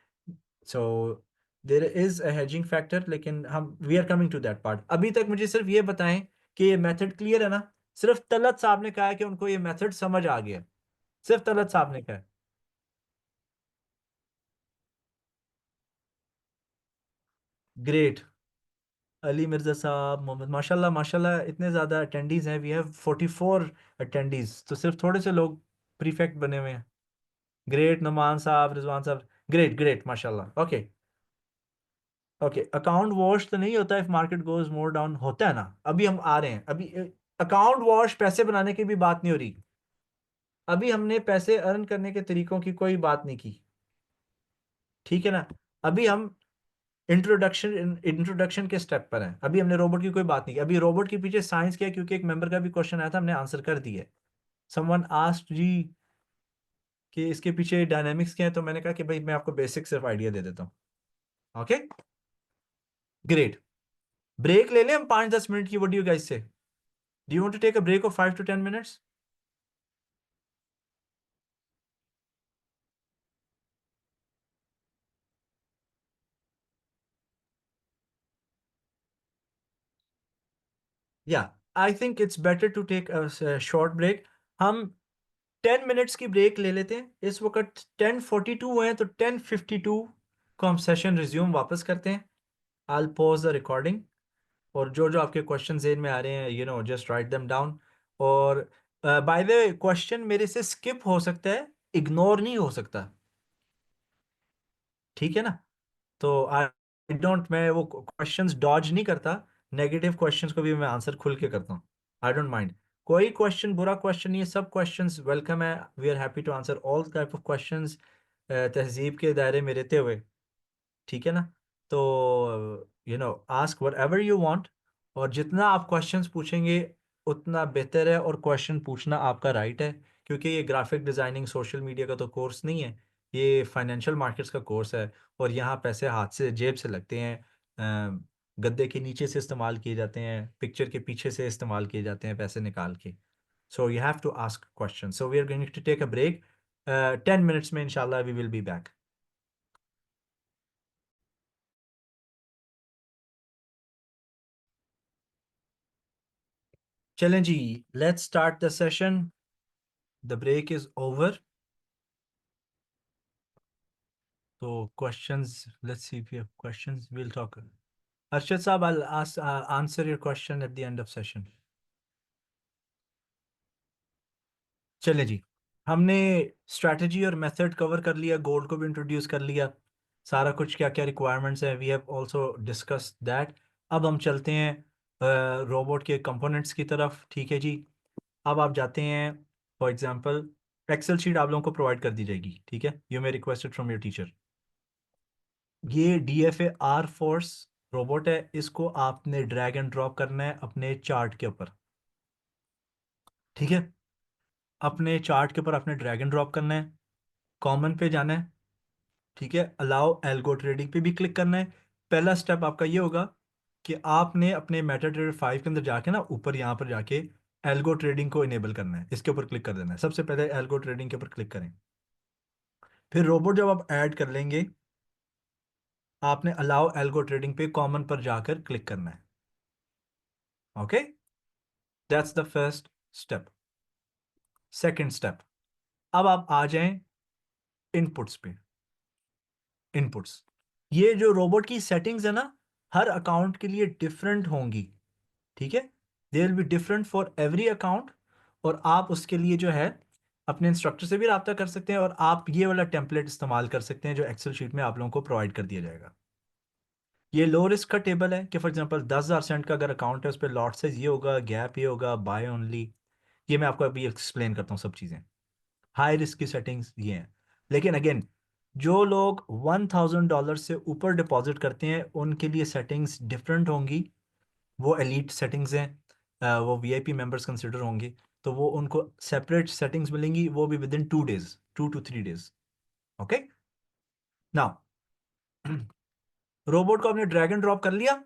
so there is a hedging factor, लेकिन हम we are coming to that part. अभी तक मुझे सिर्फ ये बताएं कि ये मेथड क्लियर है ना? सिर्फ तलत साहब ने कहा है कि उनको ये मेथड समझ आ गया, सिर्फ तलत साहब ने कहा है। ग्रेट। अली मिर्जा साहब, मोहम्मद, माशाल्लाह माशाल्लाह, इतने ज़्यादा अटेंडीज हैं, वी हैव 44 अटेंडीज, तो सिर्फ थोड़े से लोग प्रीफेक्ट बने हुए हैं। ग्रेट, नुमान साहब, रिजवान साहब, ग्रेट ग्रेट, माशाल्लाह। ओके ओके, अकाउंट वॉश तो नहीं होता if market goes more down, होता है ना? अभी हम आ रहे हैं, अभी अकाउंट वॉश पैसे बनाने की भी बात नहीं हो रही। अभी हमने पैसे अर्न करने के तरीकों की कोई बात नहीं की। ठीक है ना? अभी हम इंट्रोडक्शन इंट्रोडक्शन के स्टेप पर हैं, अभी हमने रोबोट की कोई बात नहीं की। अभी रोबोट के पीछे साइंस क्या है, क्योंकि एक मेंबर का भी क्वेश्चन आया था, हमने आंसर कर दिया। समवन आस्क्ड जी कि इसके पीछे डायनामिक्स क्या है, तो मैंने कहा कि भाई मैं आपको बेसिक सिर्फ आइडिया दे देता हूँ। Okay, great. ब्रेक ले लें हम 5-10 मिनट की, what do you guys say? Do you want to take a break of 5 to 10 minutes? या, I think it's better to take a short break. हम 10 मिनट्स की ब्रेक ले लेते हैं। इस वक्त 10:42 हुए हैं, तो 10:52 को हम सेशन रिज्यूम वापस करते हैं। आई पॉज द रिकॉर्डिंग, और जो जो आपके क्वेश्चन जेन में आ रहे हैं, जस्ट राइट देम डाउन। और बाय द क्वेश्चन मेरे से स्किप हो सकता है, इग्नोर नहीं हो सकता। ठीक है ना? तो आई डोंट, मैं वो क्वेश्चंस डॉज नहीं करता, नेगेटिव क्वेश्चंस को भी मैं आंसर खुल के करता हूँ। आई डोंट माइंड, कोई क्वेश्चन बुरा क्वेश्चन नहीं है, सब क्वेश्चंस वेलकम है। We are happy to answer all type of questions, तहजीब के दायरे में रहते हुए। ठीक है ना? तो ask what ever you want, और जितना आप क्वेश्चंस पूछेंगे उतना बेहतर है, और क्वेश्चन पूछना आपका राइट है, क्योंकि ये ग्राफिक डिज़ाइनिंग सोशल मीडिया का तो कोर्स नहीं है, ये फाइनेंशियल मार्केट्स का कोर्स है। और यहाँ पैसे हाथ से जेब से लगते हैं, गद्दे के नीचे से इस्तेमाल किए जाते हैं, पिक्चर के पीछे से इस्तेमाल किए जाते हैं पैसे निकाल के। So you have to ask question. So we are going to take a break, 10 minutes में इंशाल्लाह वी विल बी बैक। चलें जी, let's start the session. The break is over. तो questions, let's see if you have questions, will talk. Arshad sahab, I'll answer your question at the end of session. चले जी, हमने strategy और method cover कर लिया, gold को भी इंट्रोड्यूस कर लिया, सारा कुछ क्या क्या रिक्वायरमेंट्स हैं we have also discuss that. अब हम चलते हैं रोबोट के कंपोनेंट्स की तरफ। ठीक है जी, अब आप जाते हैं, फॉर एग्जांपल एक्सेल शीट आप लोगों को प्रोवाइड कर दी जाएगी। ठीक है, you may requested from your teacher. ये DFA फोर्स रोबोट है, इसको आपने ड्रैग एंड ड्रॉप करना है अपने चार्ट के ऊपर। ठीक है, अपने चार्ट के ऊपर आपने ड्रैग एंड ड्रॉप करना है, कॉमन पे जाना है। ठीक है, अलाउ एल्गो ट्रेडिंग पे भी क्लिक करना है। पहला स्टेप आपका ये होगा कि आपने अपने मेटा ट्रेडर 5 के अंदर जाके ना, ऊपर यहाँ पर जाके एल्गो ट्रेडिंग को इनेबल करना है, इसके ऊपर क्लिक कर देना है। सबसे पहले एल्गो ट्रेडिंग के ऊपर क्लिक करें, फिर रोबोट जब आप ऐड कर लेंगे, आपने अलाउ एल्गो ट्रेडिंग पे कॉमन पर जाकर क्लिक करना है। Okay, that's the first step. Second step, अब आप आ जाएं इनपुट्स पे। इनपुट्स, ये जो रोबोट की सेटिंग्स है ना, हर अकाउंट के लिए डिफरेंट होंगी। ठीक है, they will be different for every account. और आप उसके लिए जो है अपने इंस्ट्रक्टर से भी रब्ता कर सकते हैं, और आप ये वाला टेम्पलेट इस्तेमाल कर सकते हैं जो एक्सेल शीट में आप लोगों को प्रोवाइड कर दिया जाएगा। ये लो रिस्क का टेबल है कि फॉर एग्जांपल 10,000 सेंट का अगर अकाउंट है, उस पर लॉट साइज ये होगा, गैप ये होगा, बाय ओनली। ये मैं आपको अभी एक्सप्लेन करता हूँ सब चीज़ें। हाई रिस्क की सेटिंग्स ये हैं। लेकिन अगेन, जो लोग $1,000 से ऊपर डिपॉजिट करते हैं उनके लिए सेटिंग्स डिफरेंट होंगी। वो एलीट सेटिंग्स हैं, वो VIP मेंबर्स कंसिडर होंगे, तो वो उनको सेपरेट सेटिंग्स मिलेंगी, वो भी with in 2 days, 2 to 3 days. Okay, now robot को आपने ड्रैग एंड ड्रॉप कर लिया।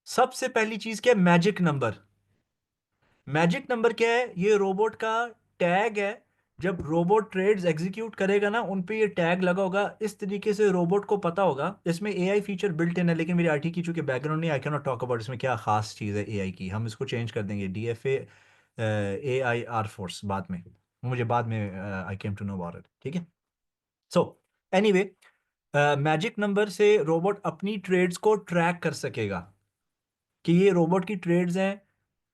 सबसे पहली चीज क्या है? Magic number. मैजिक नंबर क्या है? ये रोबोट का टैग है। जब रोबोट ट्रेड्स एग्जीक्यूट करेगा ना, उन पे ये टैग लगा होगा, इस तरीके से रोबोट को पता होगा। इसमें AI फीचर बिल्ट इन है, लेकिन मेरी IT की चूंकि बैकग्राउंड नहीं, I can not talk about इसमें क्या खास चीज़ है AI की। हम इसको चेंज कर देंगे DFA AI फोर्स बाद में, मुझे बाद में I came to know about it. ठीक है, सो एनीवे, मैजिक नंबर से रोबोट अपनी ट्रेड्स को ट्रैक कर सकेगा कि ये रोबोट की ट्रेड्स हैं।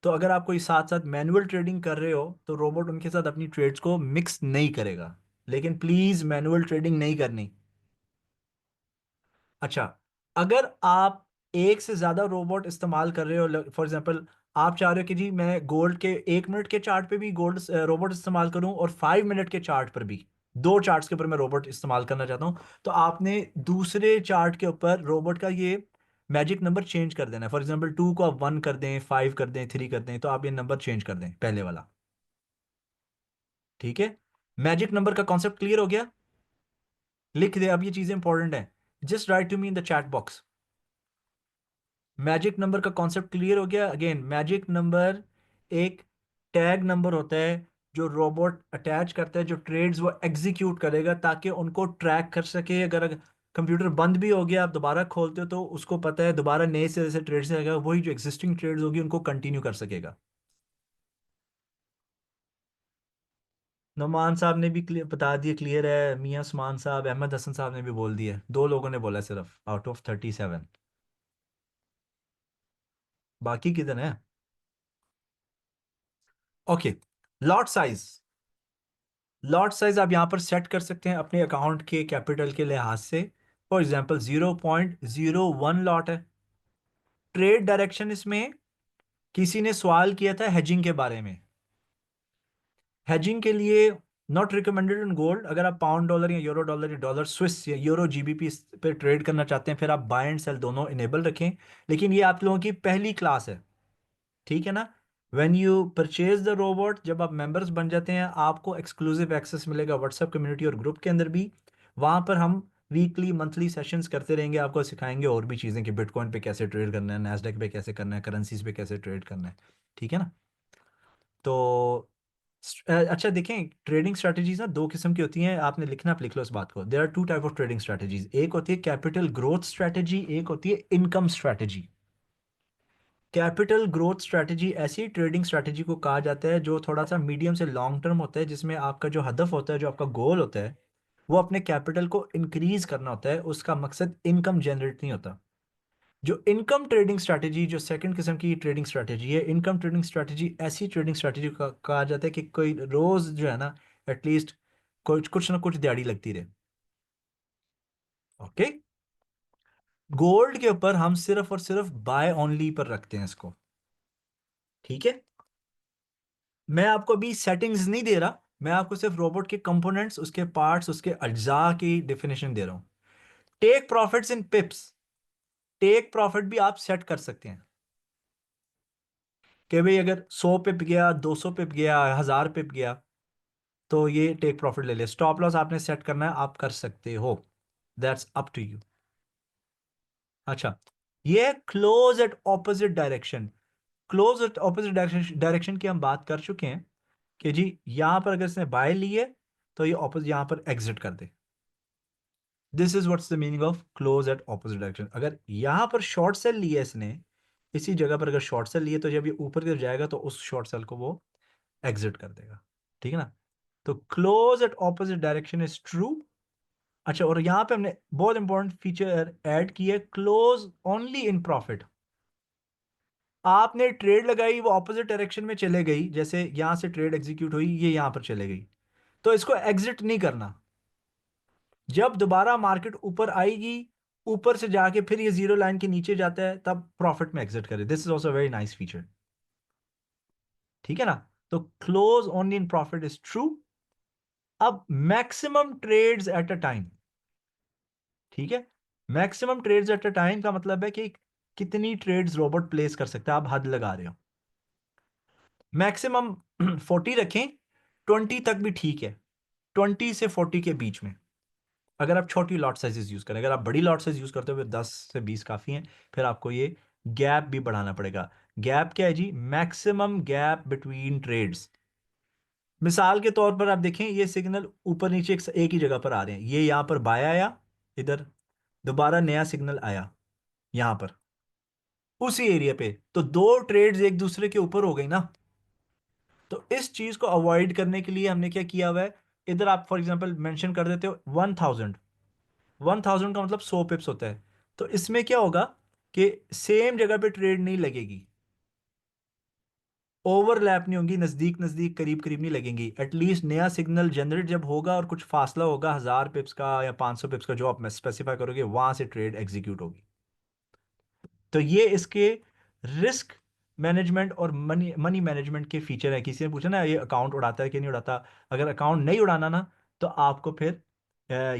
तो अगर आप कोई साथ साथ मैनुअल ट्रेडिंग कर रहे हो, तो रोबोट उनके साथ अपनी ट्रेड्स को मिक्स नहीं करेगा। लेकिन प्लीज मैनुअल ट्रेडिंग नहीं करनी। अच्छा, अगर आप एक से ज्यादा रोबोट इस्तेमाल कर रहे हो, फॉर एग्जांपल आप चाह रहे हो कि जी मैं गोल्ड के 1 मिनट के चार्ट पे भी गोल्ड रोबोट इस्तेमाल करूं, और 5 मिनट के चार्ट पर भी, दो चार्ट्स के ऊपर मैं रोबोट इस्तेमाल करना चाहता हूं, तो आपने दूसरे चार्ट के ऊपर रोबोट का ये मैजिक नंबर चेंज कर देना है। फॉर एग्जांपल 2 को आप 1 कर दें, 5 कर दें, 3 कर दें, तो आप ये नंबर चेंज कर दें पहले वाला। ठीक है, मैजिक नंबर का कॉन्सेप्ट क्लियर हो गया? लिख दे, अब ये चीजें इंपॉर्टेंट है, just write to me in the chat box. Magic number का कॉन्सेप्ट क्लियर हो गया? अगेन, मैजिक नंबर एक टैग नंबर होता है जो रोबोट अटैच करता है, जो ट्रेड्स वो एग्जीक्यूट करेगा ताकि उनको ट्रैक कर सके। अगर कंप्यूटर बंद भी हो गया, आप दोबारा खोलते हो, तो उसको पता है दोबारा नए सिरे से ट्रेड से आएगा, वही जो एग्जिस्टिंग ट्रेड्स होगी उनको कंटिन्यू कर सकेगा। नुमान साहब ने भी बता दिया, क्लियर है। मियां उस्मान साहब, अहमद हसन साहब ने भी बोल दिया, दो लोगों ने बोला सिर्फ आउट ऑफ 37। बाकी किधर है? Okay, lot size. Lot size आप यहाँ पर सेट कर सकते हैं अपने अकाउंट के कैपिटल के लिहाज से। फॉर एग्जाम्पल 0.01 लॉट है। ट्रेड डायरेक्शन इसमें किसी ने सवाल किया था हेजिंग के बारे में। हेजिंग के लिए नॉट रिकमेंडेड इन गोल्ड। अगर आप पाउंड डॉलर या यूरो डॉलर या डॉलर स्विस या यूरो जीबीपी पे ट्रेड करना चाहते हैं, फिर आप बाय एंड सेल दोनों इनेबल रखें। लेकिन ये आप लोगों की पहली क्लास है, ठीक है ना। When you purchase the robot, जब आप मेंबर्स बन जाते हैं, आपको एक्सक्लूसिव एक्सेस मिलेगा व्हाट्सएप कम्युनिटी और ग्रुप के अंदर भी। वहां पर हम वीकली मंथली सेशंस करते रहेंगे, आपको सिखाएंगे और भी चीज़ें कि बिटकॉइन पे कैसे ट्रेड करना है, नैस्डैक पे कैसे करना है, करेंसीज पे कैसे ट्रेड करना है, ठीक है ना। तो अच्छा देखें, ट्रेडिंग स्ट्रेटजीज ना दो किस्म की होती हैं। आपने लिखना, आप लिख लो इस बात को। There are two type of trading strategies. एक होती है कैपिटल ग्रोथ स्ट्रेटजी, एक होती है income strategy. Capital growth strategy ऐसी ट्रेडिंग स्ट्रेटजी को कहा जाता है जो थोड़ा सा मीडियम से लॉन्ग टर्म होता है, जिसमें आपका जो हदफ होता है, जो आपका गोल होता है, वो अपने कैपिटल को इंक्रीज करना होता है। उसका मकसद इनकम जनरेट नहीं होता। जो इनकम ट्रेडिंग स्ट्रैटेजी, जो सेकंड किस्म की ट्रेडिंग स्ट्रैटेजी है, इनकम ट्रेडिंग स्ट्रैटेजी ऐसी ट्रेडिंग स्ट्रैटेजी का कहा जाता है कि कोई रोज जो है ना, एटलीस्ट कुछ कुछ ना कुछ दिहाड़ी लगती रहे। ओके। गोल्ड के ऊपर हम सिर्फ और सिर्फ बाय ओनली पर रखते हैं इसको, ठीक है। मैं आपको अभी सेटिंग्स नहीं दे रहा, मैं आपको सिर्फ रोबोट के कंपोनेंट्स, उसके पार्ट्स, उसके अज्जा की डेफिनेशन दे रहा हूं। Take profits in pips. Take profit भी आप सेट कर सकते हैं कि भाई अगर 100 पिप गया, 200 पिप गया, 1000 पिप गया, तो ये टेक प्रॉफिट ले ले। स्टॉप लॉस आपने सेट करना है, आप कर सकते हो, दैट्स अप टू यू। अच्छा, ये close at opposite direction. Close at opposite direction direction की हम बात कर चुके हैं कि जी यहां पर अगर इसने बाय ली है तो ये ऑपोजिट यहां पर एग्जिट कर दे। This is what's the meaning of close at opposite direction. अगर यहां पर शॉर्ट सेल लिया इसने, इसी जगह पर अगर शॉर्ट सेल लिए, तो जब ये ऊपर की तरफ जाएगा तो उस शॉर्ट सेल को वो एग्जिट कर देगा, ठीक है ना। तो close at opposite direction is true. अच्छा, और यहां पे हमने बहुत इंपॉर्टेंट फीचर ऐड की है, क्लोज ओनली इन प्रॉफिट। आपने ट्रेड लगाई, वो ऑपोजिट डायरेक्शन में चले गई, जैसे यहां से ट्रेड एग्जीक्यूट हुई, ये यहां पर चले गई, तो इसको एग्जिट नहीं करना। जब दोबारा मार्केट ऊपर आएगी, ऊपर से जाके फिर ये जीरो लाइन के नीचे जाता है, तब प्रॉफिट में एग्जिट करे। This is also very nice feature, ठीक है ना। तो close only in profit is true. अब maximum trades at a time, ठीक है। Maximum trades at a time का मतलब है कि कितनी ट्रेड्स रोबोट प्लेस कर सकता है, आप हद लगा रहे हो। मैक्सिमम 40 रखें, 20 तक भी ठीक है, 20 से 40 के बीच में। अगर आप छोटी लॉट साइजेस यूज करें, अगर आप बड़ी लॉट साइज यूज करते हो फिर 10 से 20 काफी है। फिर आपको ये गैप भी बढ़ाना पड़ेगा। गैप क्या है जी? Maximum gap between trades. मिसाल के तौर पर आप देखें, ये सिग्नल ऊपर नीचे एक ही जगह पर आ रहे हैं। ये यहां पर बाय आया, इधर दोबारा नया सिग्नल आया यहां पर, उसी एरिया पे, तो दो ट्रेड्स एक दूसरे के ऊपर हो गई ना। तो इस चीज को अवॉइड करने के लिए हमने क्या किया हुआ है, इधर आप फॉर एग्जांपल मेंशन कर देते हो 1000। 1000 का मतलब 100 पिप्स होता है। तो इसमें क्या होगा कि सेम जगह पे ट्रेड नहीं लगेगी, ओवरलैप नहीं होंगी, नजदीक नजदीक करीब करीब नहीं लगेंगी। एटलीस्ट नया सिग्नल जनरेट जब होगा और कुछ फासला होगा 1000 पिप्स का या 500 पिप्स का, जो आप स्पेसिफाई करोगे, वहां से ट्रेड एग्जीक्यूट होगी। तो ये इसके रिस्क मैनेजमेंट और मनी मनी मैनेजमेंट के फीचर है। किसी ने पूछा ना ये अकाउंट उड़ाता है कि नहीं उड़ाता। अगर अकाउंट नहीं उड़ाना ना, तो आपको फिर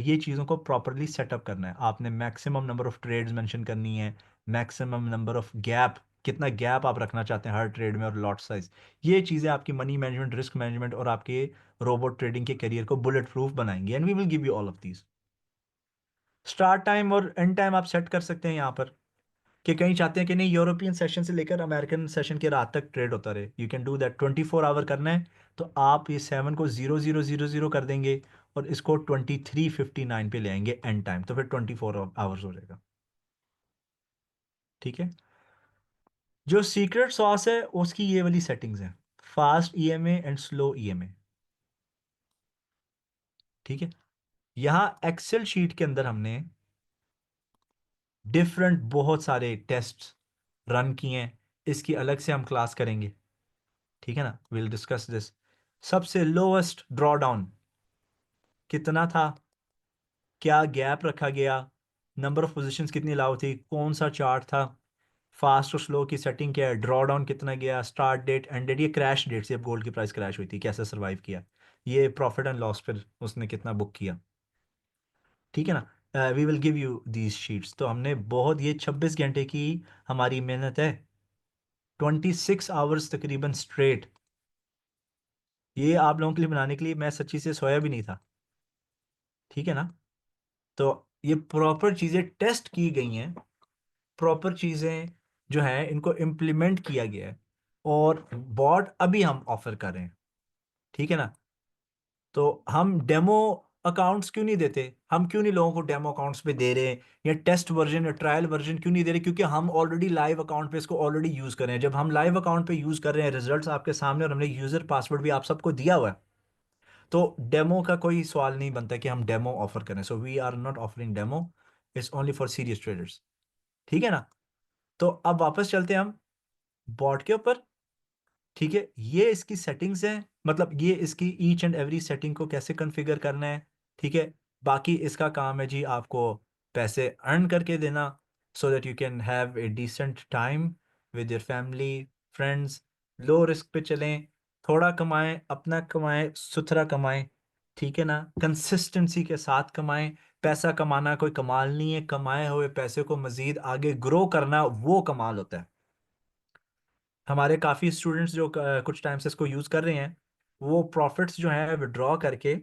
ये चीज़ों को प्रॉपरली सेटअप करना है। आपने maximum number of trades mention करनी है, मैक्सिमम नंबर ऑफ गैप, कितना गैप आप रखना चाहते हैं हर ट्रेड में, और लॉट साइज। ये चीज़ें आपकी मनी मैनेजमेंट, रिस्क मैनेजमेंट और आपके रोबोट ट्रेडिंग के करियर को बुलेट प्रूफ बनाएंगे। And we will give you all of these. Start time और एंड टाइम आप सेट कर सकते हैं यहाँ पर, कि कहीं चाहते हैं कि नहीं यूरोपियन सेशन से लेकर अमेरिकन सेशन के रात तक ट्रेड होता रहे, you can do that. 24 hour करना है तो आप ये 7 को 0000 कर देंगे और इसको 23:59 पे ले आएंगे एंड टाइम, तो फिर 24 आवर्स हो जाएगा, ठीक है। जो सीक्रेट सॉस है उसकी ये वाली सेटिंग्स हैं, fast EMA and slow EMA, ठीक है। यहां एक्सेल शीट के अंदर हमने डिफरेंट बहुत सारे टेस्ट रन किए हैं, इसकी अलग से हम क्लास करेंगे, ठीक है ना। Will discuss this. सबसे लोएस्ट ड्रॉडाउन कितना था, क्या गैप रखा गया, नंबर ऑफ पोजीशंस कितनी अलाउ थी, कौन सा चार्ट था, फास्ट और स्लो की सेटिंग क्या है, ड्रॉ डाउन कितना गया, स्टार्ट डेट, एंड डेट, ये क्रैश डेट से अब गोल्ड की प्राइस क्रैश हुई थी कैसे सर्वाइव किया, ये प्रॉफिट एंड लॉस पर उसने कितना बुक किया। ठीक है ना, we will give you these sheets. तो हमने बहुत, ये 26 घंटे की हमारी मेहनत है, 26 आवर्स तकरीबन स्ट्रेट, ये आप लोगों के लिए बनाने के लिए मैं सच्ची से सोया भी नहीं था। ठीक है ना, तो ये प्रॉपर चीज़ें टेस्ट की गई हैं, प्रॉपर चीज़ें जो है इनको इम्प्लीमेंट किया गया है, और बॉट अभी हम ऑफर कर रहे हैं। ठीक है ना, तो हम डेमो अकाउंट्स क्यों नहीं देते, हम क्यों नहीं लोगों को डेमो अकाउंट्स पे दे रहे हैं, या टेस्ट वर्जन या ट्रायल वर्जन क्यों नहीं दे रहे, क्योंकि हम ऑलरेडी लाइव अकाउंट पे इसको ऑलरेडी यूज़ कर रहे हैं। जब हम लाइव अकाउंट पे यूज़ कर रहे हैं, रिजल्ट्स आपके सामने, और हमने यूज़र पासवर्ड भी आप सबको दिया हुआ है, तो डेमो का कोई सवाल नहीं बनता कि हम डेमो ऑफर करें। So we are not offering demo, it's only for serious traders. ठीक है ना, तो अब वापस चलते हैं हम बॉट के ऊपर। ठीक है, ये इसकी सेटिंग्स हैं, मतलब ये इसकी ईच एंड एवरी सेटिंग को कैसे कॉन्फ़िगर करना है। ठीक है, बाकी इसका काम है जी आपको पैसे अर्न करके देना, so that you can have a decent time with your family, friends. Low risk पे चलें, थोड़ा कमाएं, अपना कमाएं, सुथरा कमाएं। ठीक है ना, कंसिस्टेंसी के साथ कमाएं। पैसा कमाना कोई कमाल नहीं है, कमाए हुए पैसे को मजीद आगे ग्रो करना वो कमाल होता है। हमारे काफ़ी स्टूडेंट्स जो कुछ टाइम से इसको यूज़ कर रहे हैं, वो प्रॉफिट्स जो हैं विड्रॉ करके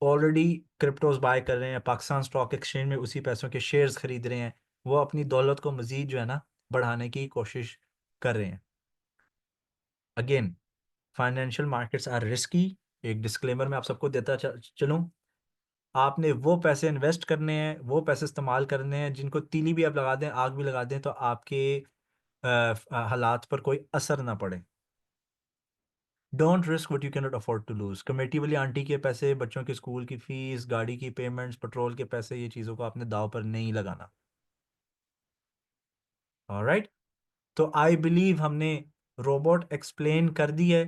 ऑलरेडी क्रिप्टोज बाय कर रहे हैं, पाकिस्तान स्टॉक एक्सचेंज में उसी पैसों के शेयर्स खरीद रहे हैं, वो अपनी दौलत को मज़ीद जो है ना बढ़ाने की कोशिश कर रहे हैं। Again, financial markets are risky, एक डिस्क्लेमर मैं आप सबको देता चलूँ। आपने वो पैसे इन्वेस्ट करने हैं, वो पैसे इस्तेमाल करने हैं जिनको तीली भी आप लगा दें, आग भी लगा दें, तो आपके हालात पर कोई असर ना पड़े। Don't risk what you can not afford to lose. Committee वाली आंटी के पैसे, बच्चों के स्कूल की फीस, गाड़ी की पेमेंट्स, पेट्रोल के पैसे, ये चीज़ों को आपने दाव पर नहीं लगाना। ऑलराइट, तो आई बिलीव हमने रोबोट एक्सप्लेन कर दी है।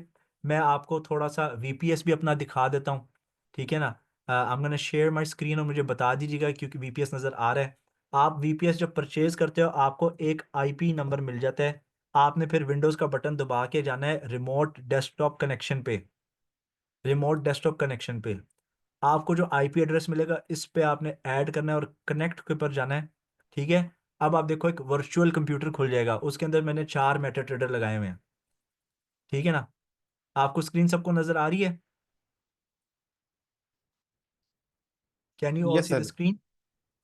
मैं आपको थोड़ा सा वीपीएस भी अपना दिखा देता हूँ। ठीक है ना, I am gonna share my screen, और मुझे बता दीजिएगा क्योंकि वीपीएस नज़र आ रहा है। आप वीपीएस जब परचेज करते हो आपको एक आईपी नंबर मिल जाता है, आपने फिर विंडोज़ का बटन दबा के जाना है रिमोट डेस्कटॉप कनेक्शन पे। रिमोट डेस्कटॉप कनेक्शन पे आपको जो आईपी एड्रेस मिलेगा, इस पे आपने ऐड करना है और कनेक्ट के ऊपर जाना है। ठीक है, अब आप देखो एक वर्चुअल कंप्यूटर खुल जाएगा, उसके अंदर मैंने 4 मेटा ट्रेडर लगाए हुए हैं। ठीक है ना, आपको स्क्रीन सबको नजर आ रही है, can you all yes see the sir. Screen?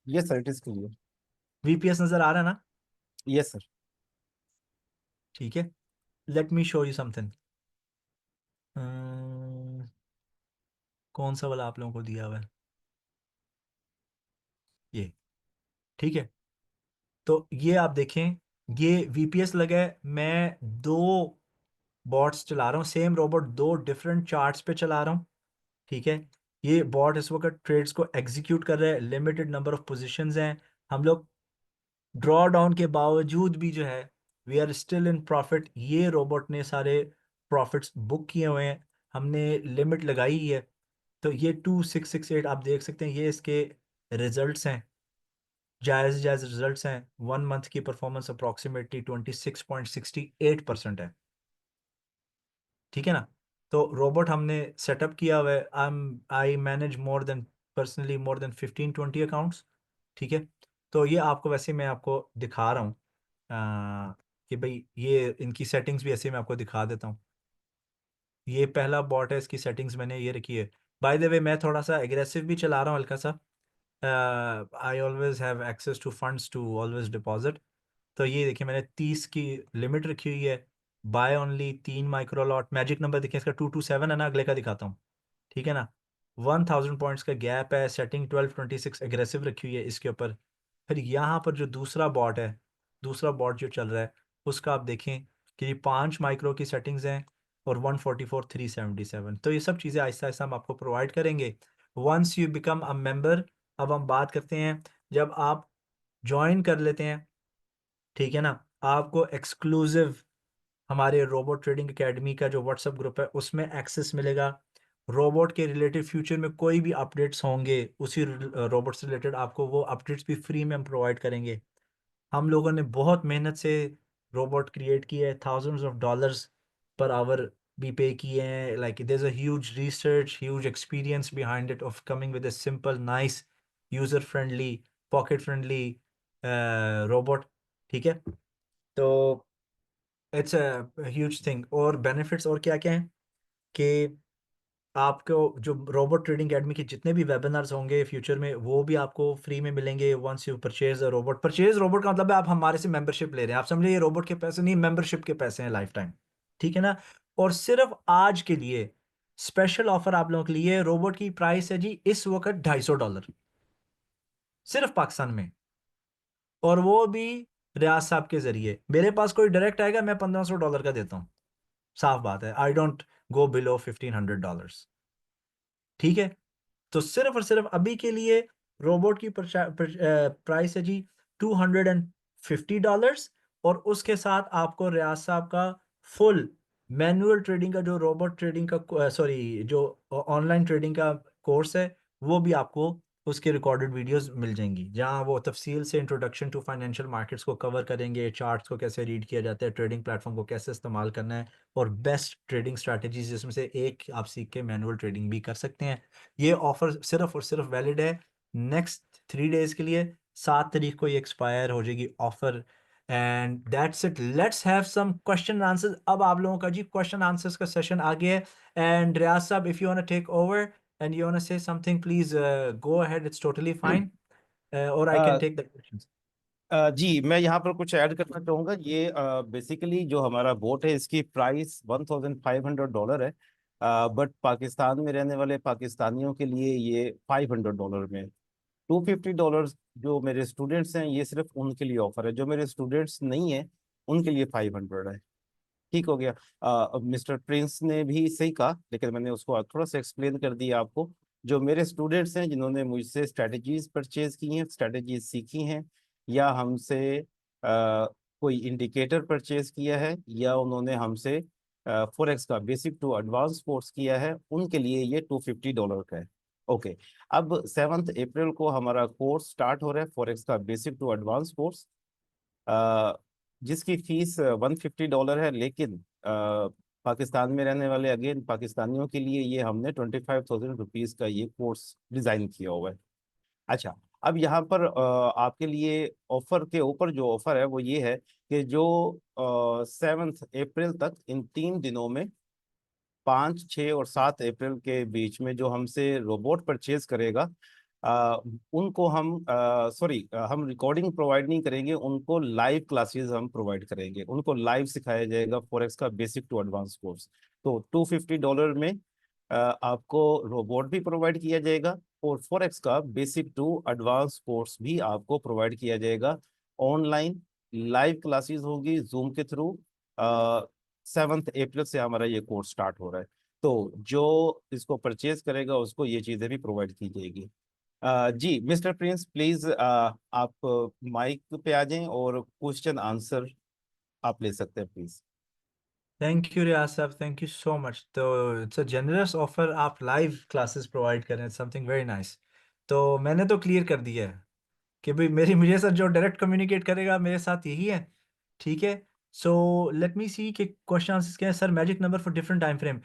Yes sir, it is clear. VPS नजर आ रहा है ना? Yes sir. ठीक है, let me show you something. कौन सा वाला आप लोगों को दिया हुआ है, ये। ठीक है, तो ये आप देखें, ये वीपीएस लगा है, मैं दो बॉट्स चला रहा हूँ, सेम रोबोट दो डिफरेंट चार्ट्स पे चला रहा हूँ। ठीक है, ये बॉट इस वक्त ट्रेड्स को एग्जीक्यूट कर रहा है, लिमिटेड नंबर ऑफ पोजीशंस हैं, हम लोग ड्रॉ डाउन के बावजूद भी जो है we are still in profit. ये रोबोट ने सारे प्रॉफिट्स बुक किए हुए हैं, हमने लिमिट लगाई ही है। तो ये 2668 आप देख सकते हैं, ये इसके रिजल्ट्स हैं, जायज़ जायज़ रिजल्ट्स हैं। 1 मंथ की परफॉर्मेंस अप्रॉक्सीमेटली 26.68% है। ठीक है ना, तो रोबोट हमने सेटअप किया हुआ है, I manage more than, personally more than 15-20 accounts. ठीक है, तो ये आपको वैसे मैं आपको दिखा रहा हूँ कि भाई ये इनकी सेटिंग्स भी ऐसे मैं आपको दिखा देता हूँ। ये पहला बॉट है, इसकी सेटिंग्स मैंने ये रखी है। बाय द वे मैं थोड़ा सा एग्रेसिव भी चला रहा हूँ हल्का सा, I always have access to funds to always deposit. तो ये देखिए मैंने 30 की लिमिट रखी हुई है, buy only 3 micro lot. Magic number देखिए इसका 227 है ना, अगले का दिखाता हूँ। ठीक है ना, 1000 पॉइंट्स का गैप है, सेटिंग 1226 एग्रेसिव रखी हुई है इसके ऊपर। फिर यहाँ पर जो दूसरा बॉट है, दूसरा बॉट जो चल रहा है, उसका आप देखें कि ये 5 माइक्रो की सेटिंग्स हैं और 144,377। तो ये सब चीज़ें आहिस्ता आहिस्ता हम आपको प्रोवाइड करेंगे once you become a member. अब हम बात करते हैं, जब आप ज्वाइन कर लेते हैं, ठीक है ना, आपको एक्सक्लूसिव हमारे रोबोट ट्रेडिंग एकेडमी का जो व्हाट्सएप ग्रुप है उसमें एक्सेस मिलेगा। रोबोट के रिलेटेड फ्यूचर में कोई भी अपडेट्स होंगे उसी रोबोट से रिलेटेड आपको वो अपडेट्स भी फ्री में हम प्रोवाइड करेंगे। हम लोगों ने बहुत मेहनत से रोबोट क्रिएट किए हैं, thousands of dollars per hour भी पे किए हैं। Like there is a huge research, huge experience behind it of coming with a simple nice user friendly pocket friendly robot. ठीक है, तो इट्स अ ह्यूज थिंग। और benefits और क्या क्या हैं कि आपको जो रोबोट ट्रेडिंग एकेडमी के जितने भी वेबिनार्स होंगे फ्यूचर में वो भी आपको फ्री में मिलेंगे once you purchase a robot. Purchase robot का मतलब है आप हमारे से मेंबरशिप ले रहे हैं। आप समझिए ये रोबोट के पैसे नहीं, मेंबरशिप के पैसे हैं लाइफ टाइम। ठीक है ना। और सिर्फ आज के लिए स्पेशल ऑफर आप लोगों के लिए, रोबोट की प्राइस है जी इस वक्त $250 सिर्फ पाकिस्तान में। और वो भी रियाज साहब के जरिए। मेरे पास कोई डायरेक्ट आएगा मैं $1500 का देता हूँ, साफ बात है। I don't go below $1500। ठीक है। तो सिर्फ और सिर्फ अभी के लिए रोबोट की प्राइस है जी $250। और उसके साथ आपको रियाज साहब का फुल मैनुअल ट्रेडिंग का जो रोबोट ट्रेडिंग का सॉरी जो ऑनलाइन ट्रेडिंग का कोर्स है वो भी आपको उसके रिकॉर्डेड वीडियोस मिल जाएंगी, जहां वो तफसील से इंट्रोडक्शन टू फाइनेंशियल मार्केट्स को कवर करेंगे, चार्ट्स को कैसे रीड किया जाता है, ट्रेडिंग प्लेटफॉर्म को कैसे इस्तेमाल करना है, और बेस्ट ट्रेडिंग स्ट्रैटेजीज जिसमें से एक आप सीख के मैनुअल ट्रेडिंग भी कर सकते हैं। ये ऑफर सिर्फ और सिर्फ वैलिड है नेक्स्ट 3 डेज के लिए। 7 तारीख को ये एक्सपायर हो जाएगी offer. And that's it, let's have some question answers. अब आप लोगों का जी क्वेश्चन आंसर्स का सेशन आ गया है। एंड रियाज साहब, if you want to take over and you want to say something, please go ahead, it's totally fine. और I can uh, take the questions. जी मैं यहाँ पर कुछ ऐड करना चाहूँगा। ये बेसिकली जो हमारा बोट है इसकी प्राइस $1500 है, बट पाकिस्तान में रहने वाले पाकिस्तानियों के लिए ये $500 में। $250 जो मेरे स्टूडेंट्स हैं ये सिर्फ उनके लिए ऑफर है, जो मेरे स्टूडेंट्स नहीं है उनके लिए 500 है। ठीक हो गया। मिस्टर प्रिंस ने भी सही कहा, लेकिन मैंने उसको थोड़ा सा एक्सप्लेन कर दिया आपको। जो मेरे स्टूडेंट्स हैं जिन्होंने मुझसे स्ट्रेटजीज परचेज की हैं, स्ट्रेटजीज सीखी हैं, या हमसे कोई इंडिकेटर परचेज किया है, या उन्होंने हमसे फॉरेक्स का बेसिक टू एडवांस कोर्स किया है, उनके लिए ये $250 का है। ओके। अब 7 अप्रैल को हमारा कोर्स स्टार्ट हो रहा है, फॉरेक्स का बेसिक टू एडवांस कोर्स, जिसकी फीस $150 है। लेकिन पाकिस्तान में रहने वाले अगेन पाकिस्तानियों के लिए ये हमने ₹25,000 का ये कोर्स डिजाइन किया हुआ है। अच्छा, अब यहाँ पर आपके लिए ऑफर के ऊपर जो ऑफर है वो ये है कि जो 7 अप्रैल तक, इन 3 दिनों में, 5, 6 और 7 अप्रैल के बीच में जो हमसे रोबोट परचेज करेगा, आ, उनको हम सॉरी हम रिकॉर्डिंग प्रोवाइड नहीं करेंगे, उनको लाइव क्लासेस हम प्रोवाइड करेंगे। उनको लाइव सिखाया जाएगा फॉरेक्स का बेसिक टू एडवांस कोर्स। तो $250 में आपको रोबोट भी प्रोवाइड किया जाएगा, और फॉरेक्स का बेसिक टू एडवांस कोर्स भी आपको प्रोवाइड किया जाएगा। ऑनलाइन लाइव क्लासेस होगी जूम के थ्रू। 7 अप्रैल से हमारा ये कोर्स स्टार्ट हो रहा है। तो जो इसको परचेज करेगा उसको ये चीज़ें भी प्रोवाइड की जाएगी। जी मिस्टर प्रिंस, प्लीज आप माइक पे आ जाएं और क्वेश्चन आंसर आप ले सकते हैं प्लीज। थैंक यू रियाज साहब, थैंक यू सो मच। तो इट्स अ जेनरस ऑफर, आप लाइव क्लासेस प्रोवाइड करें, समथिंग वेरी नाइस। तो मैंने तो क्लियर कर दिया है कि भाई मेरी मुझे साथ जो डायरेक्ट कम्युनिकेट करेगा मेरे साथ यही है। ठीक है। सो लेट मी सी कि क्वेश्चन आंसर्स क्या है sir. Magic number for different time frame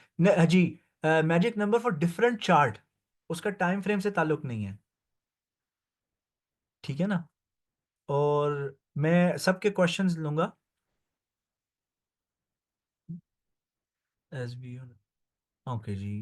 जी, magic number for different chart, उसका टाइम फ्रेम से ताल्लुक नहीं है। ठीक है ना। और मैं सबके क्वेश्चंस लूंगा एज बी। ओके जी।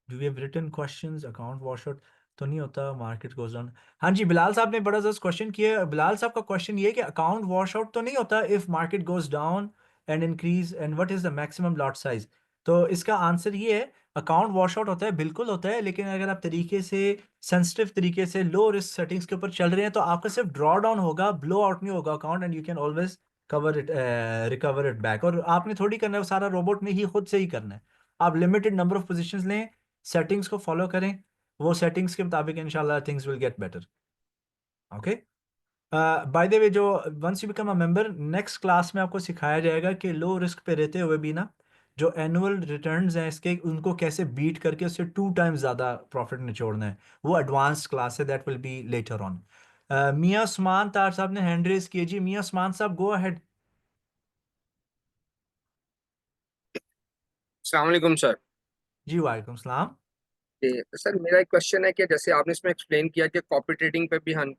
Do we have written questions? Account washout तो नहीं होता, मार्केट गोज डाउन। हाँ जी, बिलाल साहब ने बड़ा जबरदस्त क्वेश्चन किया है। बिलाल साहब का क्वेश्चन ये है कि अकाउंट वॉशआउट तो नहीं होता if market goes down and increase, and what is the maximum lot size? तो इसका आंसर ये है, अकाउंट वॉशआउट होता है, बिल्कुल होता है, लेकिन अगर आप तरीके से सेंसिटिव तरीके से लो रिस्क सेटिंग्स के ऊपर चल रहे हैं तो आपका सिर्फ ड्रॉ डाउन होगा, ब्लो आउट नहीं होगा account, and you can always cover it, recover it back. और आपने थोड़ी करना है, वो सारा रोबोट ने ही खुद से ही करना है। आप लिमिटेड नंबर ऑफ पोजीशंस लें, सेटिंग्स को फॉलो करें, वो सेटिंग्स के मुताबिक इंशाल्लाह things will get better. Okay. By the way, जो once you become a member, next class में आपको सिखाया जाएगा कि लो रिस्क पे रहते हुए भी ना जो एनुअल रिटर्न्स हैं इसके, उनको कैसे बीट करके उससे 2 टाइम्स ज़्यादा प्रॉफिट निचोड़ना है, वो एडवांस क्लास है, that will be later on. मियां उस्मान तार साहब ने हैंड रेज किया जी। मियां उस्मान साहब, गो अहेड। अस्सलाम वालेकुम सर। जी वालेकुम सलाम। सर मेरा एक क्वेश्चन है कि जैसे आपने इसमें एक्सप्लेन किया कि कॉपी ट्रेडिंग पे भी हम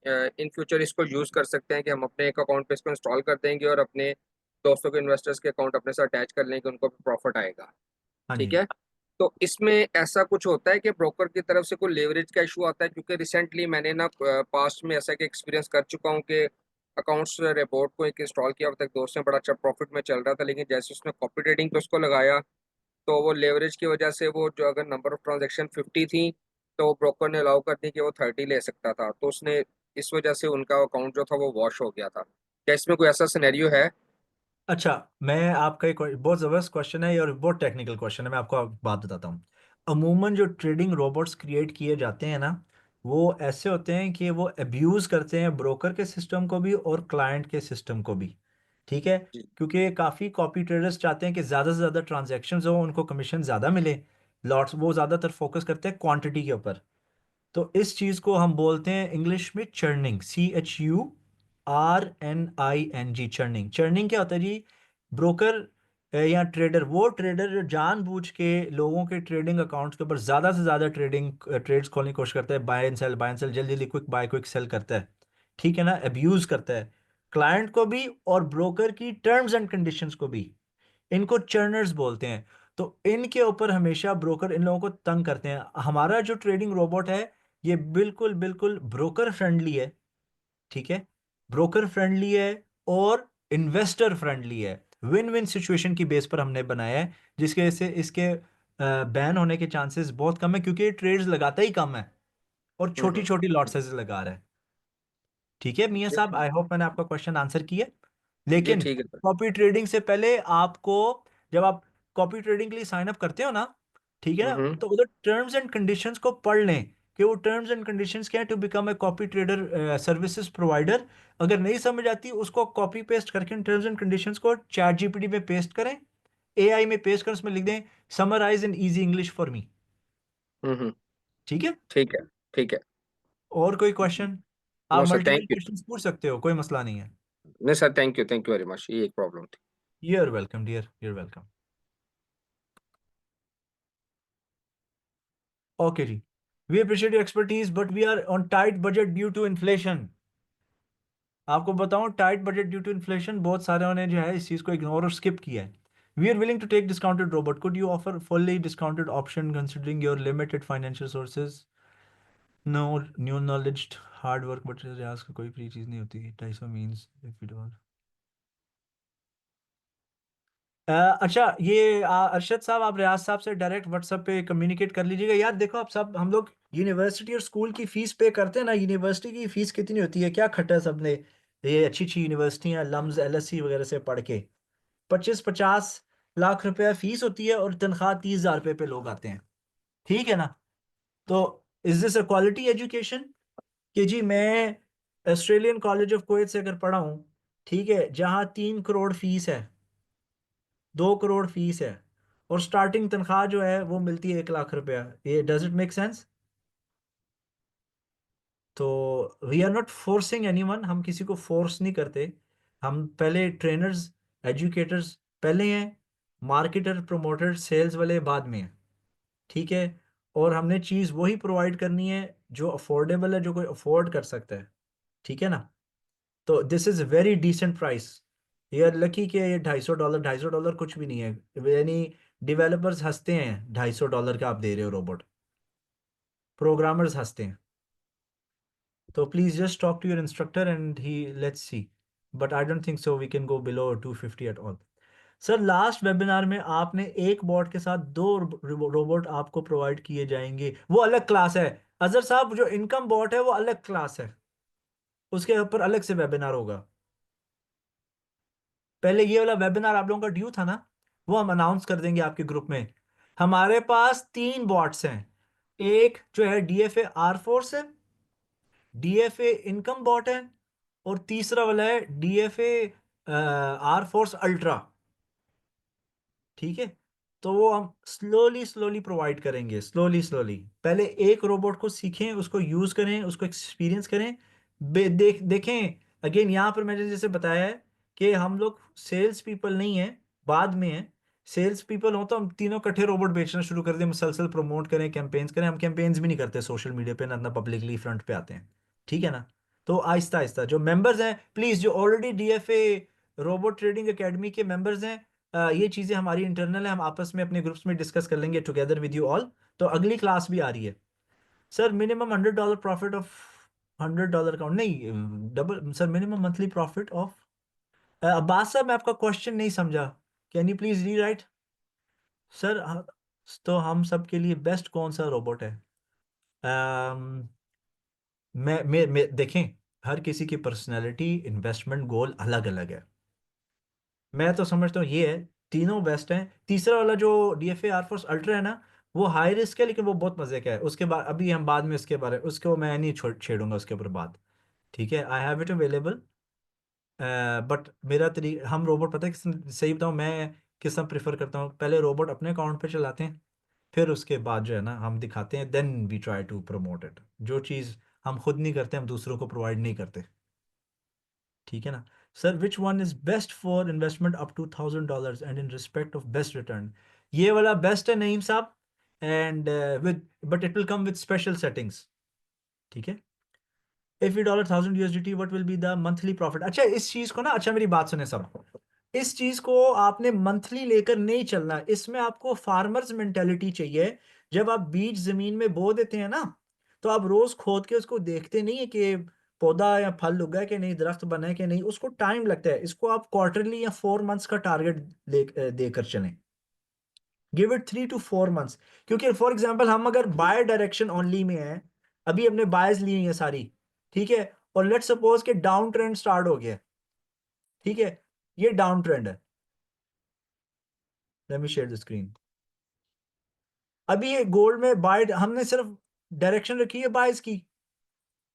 इन फ्यूचर इसको यूज कर सकते हैं कि हम अपने एक अकाउंट पे इसको इंस्टॉल कर देंगे और अपने दोस्तों के इन्वेस्टर्स के अकाउंट अपने साथ अटैच कर लेंगे, उनको भी प्रॉफिट आएगा। हाँ ठीक जी। है। तो इसमें ऐसा कुछ होता है कि ब्रोकर की तरफ से कोई लेवरेज का इशू आता है? क्योंकि रिसेंटली मैंने ना पास्ट में ऐसा कि एक्सपीरियंस कर चुका हूँ कि अकाउंट्स रिपोर्ट को एक इंस्टॉल किया, अब तक दोस्त ने बड़ा अच्छा प्रॉफिट में चल रहा था, लेकिन जैसे उसने कॉपी ट्रेडिंग पे उसको लगाया तो वो लेवरेज की वजह से वो जो अगर नंबर ऑफ ट्रांजैक्शन 50 थी तो वो ब्रोकर ने अलाउ कर दी कि वो 30 ले सकता था, तो उसने इस वजह से उनका अकाउंट जो था वो वॉश हो गया था। क्या इसमें कोई ऐसा सिनेरियो है? अच्छा, मैं आपका एक बहुत ज़बरदस्त क्वेश्चन है ये, और बहुत टेक्निकल क्वेश्चन है। मैं आपको एक बात बताता हूँ। अमूमन जो ट्रेडिंग रोबोट्स क्रिएट किए जाते हैं ना, वो ऐसे होते हैं कि वो अब्यूज करते हैं ब्रोकर के सिस्टम को भी और क्लाइंट के सिस्टम को भी। ठीक है। जी। क्योंकि काफ़ी कॉपी ट्रेडर्स चाहते हैं कि ज़्यादा से ज़्यादा ट्रांजैक्शंस हो, उनको कमीशन ज़्यादा मिले। लॉट्स, वो ज़्यादातर फोकस करते हैं क्वांटिटी के ऊपर। तो इस चीज को हम बोलते हैं इंग्लिश में चर्निंग, CHURNING, चर्निंग। चर्निंग क्या होता है जी? ब्रोकर या ट्रेडर, वो ट्रेडर जो जानबूझ के लोगों के ट्रेडिंग अकाउंट्स के ऊपर ज्यादा से ज्यादा ट्रेडिंग ट्रेड्स खोलने की कोशिश करता है, buy and sell, buy and sell, जल्दी जल्दी, क्विक बाय क्विक सेल करता है। ठीक है ना? अब्यूज करता है क्लाइंट को भी और ब्रोकर की टर्म्स एंड कंडीशंस को भी। इनको चर्नर्स बोलते हैं। तो इनके ऊपर हमेशा ब्रोकर इन लोगों को तंग करते हैं। हमारा जो ट्रेडिंग रोबोट है, ये बिल्कुल बिल्कुल ब्रोकर फ्रेंडली है। ठीक है। ब्रोकर फ्रेंडली है और इन्वेस्टर फ्रेंडली है। विन विन सिचुएशन की बेस पर हमने बनाया है, जिसकी वजह से इसके बैन होने के चांसेस बहुत कम है, क्योंकि ये ट्रेड्स लगाता ही कम है और छोटी हम्म। छोटी लॉट साइज लगा रहा है। ठीक है मियां जी साहब, ठीक। आई होप मैंने आपका क्वेश्चन आंसर किया। जी लेकिन ठीक है सर। कॉपी ट्रेडिंग से पहले आपको, जब आप कॉपी ट्रेडिंग के लिए साइन अप करते हो ना, ठीक है ना, हम्म। तो उधर टर्म्स एंड कंडीशंस को पढ़ लें कि वो टर्म्स एंड कंडीशंस क्या है to become a copy trader services provider. अगर नहीं समझ आती, उसको कॉपी पेस्ट करके टर्म्स एंड कंडीशंस को चैट जीपीटी में पेस्ट करें, एआई में पेस्ट कर उसमें लिख दें summarize in easy English for me. Hmm. ठीक है। ठीक है। ठीक है। और कोई क्वेश्चन? आप no sir, multiple thank you. Questions पूछ सकते हो, कोई मसला नहीं है। नहीं sir, thank you very much, ये एक प्रॉब्लम थी। You're welcome dear, you're welcome. Okay जी। We appreciate your expertise but we are on tight budget due to inflation. आपको बताऊं, tight budget due to inflation, बहुत सारे ने जो है इस चीज को इग्नोर और स्किप किया है। We are willing to take discounted robot, could you offer fully discounted option considering your limited financial sources? No, new knowledge, hard work, but Riyaz का कोई फ्री चीज नहीं होती। 250 मीन्स इफ यू डोंट। अच्छा, ये अरशद साहब, आप रियाज साहब से डायरेक्ट व्हाट्सएप पे कम्युनिकेट कर लीजिएगा। यार देखो, आप सब, हम लोग यूनिवर्सिटी और स्कूल की फीस पे करते हैं ना। यूनिवर्सिटी की फीस कितनी होती है, क्या खटा है सबने, ये अच्छी अच्छी यूनिवर्सिटियां लम्स एलएससी वगैरह से पढ़ के 25-50 लाख रुपया फीस होती है, और तनख्वाह 30,000 रुपये पे लोग आते हैं। ठीक है ना? तो is this a quality education? कि जी मैं ऑस्ट्रेलियन कॉलेज ऑफ कुवैत से अगर पढ़ा हूँ, ठीक है, जहाँ 3 करोड़ फीस है, 2 करोड़ फीस है, और स्टार्टिंग तनख्वाह जो है वो मिलती है 1 लाख रुपया, ये डज इट मेक सेंस? तो we are not forcing anyone, हम किसी को फोर्स नहीं करते। हम पहले ट्रेनर्स, एजुकेटर्स पहले हैं, मार्केटर, प्रोमोटर, सेल्स वाले बाद में हैं। ठीक है। और हमने चीज़ वही प्रोवाइड करनी है जो अफोर्डेबल है, जो कोई अफोर्ड कर सकता है। ठीक है ना? तो this is very decent price. ये लकी के ये $250, $250 कुछ भी नहीं है, यानी डेवलपर्स हंसते हैं, $250 का आप दे रहे हो रोबोट, प्रोग्रामर्स हंसते हैं। तो please just talk to your instructor and he let's see, but I don't think so we can go below 250 at all. Sir, last webinar में आपने एक बॉट के साथ दो रोबोट आपको प्रोवाइड किए जाएंगे, वो अलग क्लास है। अजहर साहब, जो इनकम बॉट है वो अलग क्लास है, उसके ऊपर अलग से वेबिनार होगा। पहले ये वाला वेबिनार आप लोगों का ड्यू था ना, वो हम अनाउंस कर देंगे आपके ग्रुप में। हमारे पास 3 बॉट्स हैं। एक जो है डीएफए आर फोर्स है, डीएफए इनकम बॉट है, और तीसरा वाला है डीएफए आर फोर्स अल्ट्रा। ठीक है, तो वो हम स्लोली स्लोली प्रोवाइड करेंगे, स्लोली स्लोली। पहले एक रोबोट को सीखें, उसको यूज करें, उसको एक्सपीरियंस करें, देखें। अगेन यहाँ पर मैंने जैसे बताया है कि हम लोग सेल्स पीपल नहीं है, बाद में है। सेल्स पीपल हो तो हम तीनों इकट्ठे रोबोट बेचना शुरू कर दें, मुसलसल प्रमोट करें, कैंपेन्स करें। हम कैंपेन्स भी नहीं करते सोशल मीडिया पे, ना इतना पब्लिकली फ्रंट पे आते हैं, ठीक है ना। तो आहिस्ता आहिस्ता जो मेंबर्स हैं, प्लीज जो already DFA robot trading academy के मेंबर्स हैं, ये चीज़ें हमारी इंटरनल है, हम आपस में अपने ग्रुप्स में डिस्कस कर लेंगे टुगेदर विद यू ऑल। तो अगली क्लास भी आ रही है सर। मिनिमम $100 प्रॉफिट ऑफ $100 का नहीं, double sir, minimum monthly profit of. Abbas साहब, मैं आपका क्वेश्चन नहीं समझा, can you please rewrite sir. तो हम सब के लिए बेस्ट कौन सा रोबोट है? अम, मैं देखें, हर किसी की पर्सनैलिटी, इन्वेस्टमेंट गोल अलग अलग है। मैं तो समझता हूँ ये है, तीनों बेस्ट हैं। तीसरा वाला जो डीएफए एयरफोर्स अल्ट्रा है ना, वो हाई रिस्क है, लेकिन वो बहुत मजे का है। उसके बाद अभी हम बाद में उसके बारे उसको मैं नहीं छेड़ूंगा उसके ऊपर बात, ठीक है। I have it available. But मेरा तरी हम रोबोट, पता है किस, सही बताऊँ मैं किस तरह प्रेफर करता हूँ, पहले रोबोट अपने अकाउंट पे चलाते हैं, फिर उसके बाद जो है ना हम दिखाते हैं, then we try to promote it. जो चीज़ हम खुद नहीं करते, हम दूसरों को प्रोवाइड नहीं करते, ठीक है ना। Sir, which one is best for investment up to $1000 and in respect of best return? ये वाला बेस्ट है नईम साहब, and with but it will come with special settings, ठीक है। If you dollar $1000 what will be the monthly profit? अच्छा, इस चीज को ना, अच्छा मेरी बात सुने सब, इस चीज को आपने मंथली लेकर नहीं चलना। इसमें आपको फार्मर्स मेंटेलिटी चाहिए। जब आप बीज जमीन में बो देते हैं ना, तो आप रोज खोद के उसको देखते नहीं है कि पौधा या फल उगा है कि नहीं, दरख्त बना है कि नहीं, उसको टाइम लगता है। इसको आप क्वार्टरली या 4 मंथ्स का टारगेट देकर चलें। Give it 3 to 4 months. क्योंकि फॉर एग्जाम्पल हम अगर बाय डायरेक्शन ओनली में है, अभी हमने बायस ली है सारी, ठीक है, और लेट सपोज के डाउन ट्रेंड स्टार्ट हो गया, ठीक है, ये डाउन ट्रेंड है। Let me share the screen. अभी ये गोल्ड में बाय हमने सिर्फ डायरेक्शन रखी है बायस की,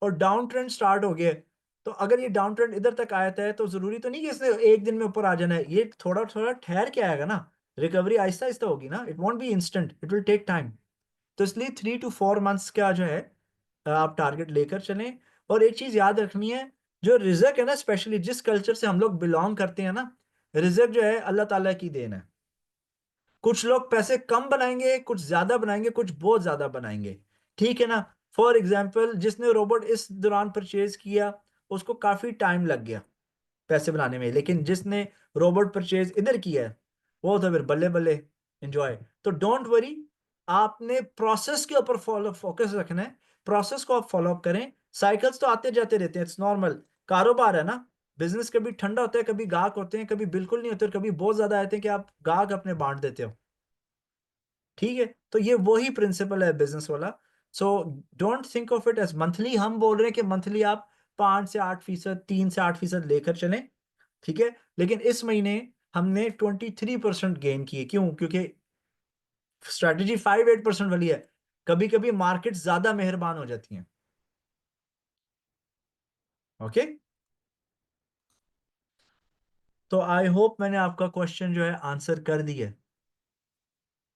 और डाउन ट्रेंड स्टार्ट हो गया है। तो अगर ये डाउन ट्रेंड इधर तक आया है, तो जरूरी तो नहीं कि इसने एक दिन में ऊपर आ जाना है, ये थोड़ा थोड़ा ठहर के आएगा ना। रिकवरी आहिस्ता आहिस्ता होगी ना, it won't be instant, it will take time. तो इसलिए 3 to 4 मंथ्स का जो है आप टारगेट लेकर चलें। और एक चीज याद रखनी है, जो रिजक है ना, स्पेशली जिस कल्चर से हम लोग बिलोंग करते हैं ना, रिजक जो है अल्लाह ताला की देन है। कुछ लोग पैसे कम बनाएंगे, कुछ ज्यादा बनाएंगे, कुछ बहुत ज्यादा बनाएंगे, ठीक है ना। फॉर एग्जाम्पल, जिसने रोबोट इस दौरान परचेज किया, उसको काफी टाइम लग गया पैसे बनाने में, लेकिन जिसने रोबोट परचेज इधर किया है, वो तो फिर बल्ले बल्ले एंजॉय। तो डोंट वरी, आपने प्रोसेस के ऊपर फॉलो फोकस रखना है। प्रोसेस को आप फॉलो अप करें। साइकिल्स तो आते जाते रहते हैं, इट्स नॉर्मल, कारोबार है ना। बिजनेस कभी ठंडा होता है, कभी गाहक होते हैं, कभी बिल्कुल नहीं होते, और कभी बहुत ज्यादा आते हैं कि आप गाहक अपने बांट देते हो, ठीक है। तो ये वही प्रिंसिपल है बिजनेस वाला। So don't think of it as monthly. हम बोल रहे हैं कि मंथली आप 5 से 8%, 3 से 8% लेकर चलें, ठीक है। लेकिन इस महीने हमने 23% गेन किए, क्यों? क्योंकि स्ट्रेटेजी 5-8% वाली है। कभी कभी मार्केट ज्यादा मेहरबान हो जाती हैं, ओके। तो आई होप मैंने आपका क्वेश्चन जो है आंसर कर दिया।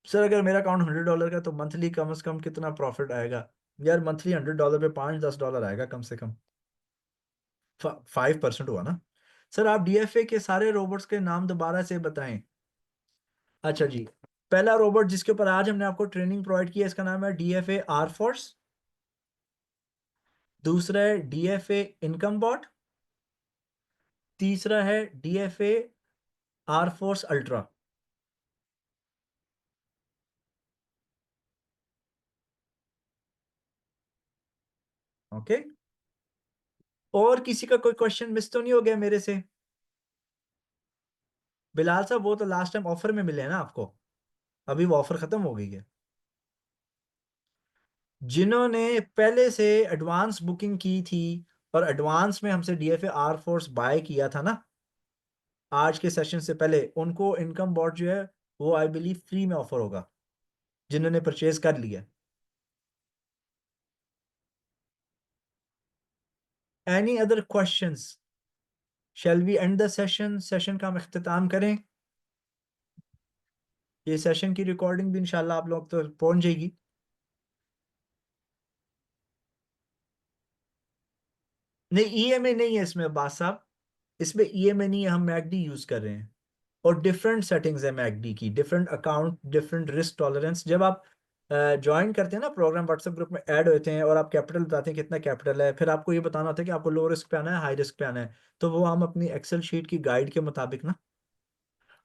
सर, अगर मेरा अकाउंट $100 का, तो मंथली कम से कम कितना प्रॉफिट आएगा? यार, मंथली $100 पे $5-10 आएगा कम से कम। 5% हुआ ना। सर, आप डीएफए के सारे रोबोट्स के नाम दोबारा से बताएं। अच्छा जी, पहला रोबोट जिसके ऊपर आज हमने आपको ट्रेनिंग प्रोवाइड किया, इसका नाम है डीएफए आर फोर्स। दूसरा है डीएफए इनकम बॉट। तीसरा है DFA R force ultra. Okay, और किसी का कोई क्वेश्चन मिस तो नहीं हो गया मेरे से? बिलाल साहब, वो तो लास्ट टाइम ऑफर में मिले हैं ना आपको, अभी वो ऑफर खत्म हो गई है। जिन्होंने पहले से एडवांस बुकिंग की थी और एडवांस में हमसे डीएफए आर फोर्स बाय किया था ना, आज के सेशन से पहले, उनको इनकम बॉट जो है वो आई बिलीव फ्री में ऑफर होगा, जिन्होंने परचेज कर लिया। Any other questions? Shall we end the session? Session का हम इख्तिताम करें। ये सेशन की रिकॉर्डिंग भी इंशाल्लाह आप लोग तो पहुंच जाएगी। नहीं, ईएमए नहीं है इसमें अब्बास साहब, इसमें ईएमए नहीं है, हम मैकडी यूज कर रहे हैं और डिफरेंट सेटिंग्स है मैकडी की, different account, different risk tolerance. जब आप ज्वाइन करते हैं ना प्रोग्राम, व्हाट्सएप ग्रुप में ऐड होते हैं और आप कैपिटल बताते हैं कितना कैपिटल है, फिर आपको ये बताना होता है कि आपको लो रिस्क पे आना है, हाई रिस्क पे आना है, तो वो हम अपनी एक्सेल शीट की गाइड के मुताबिक ना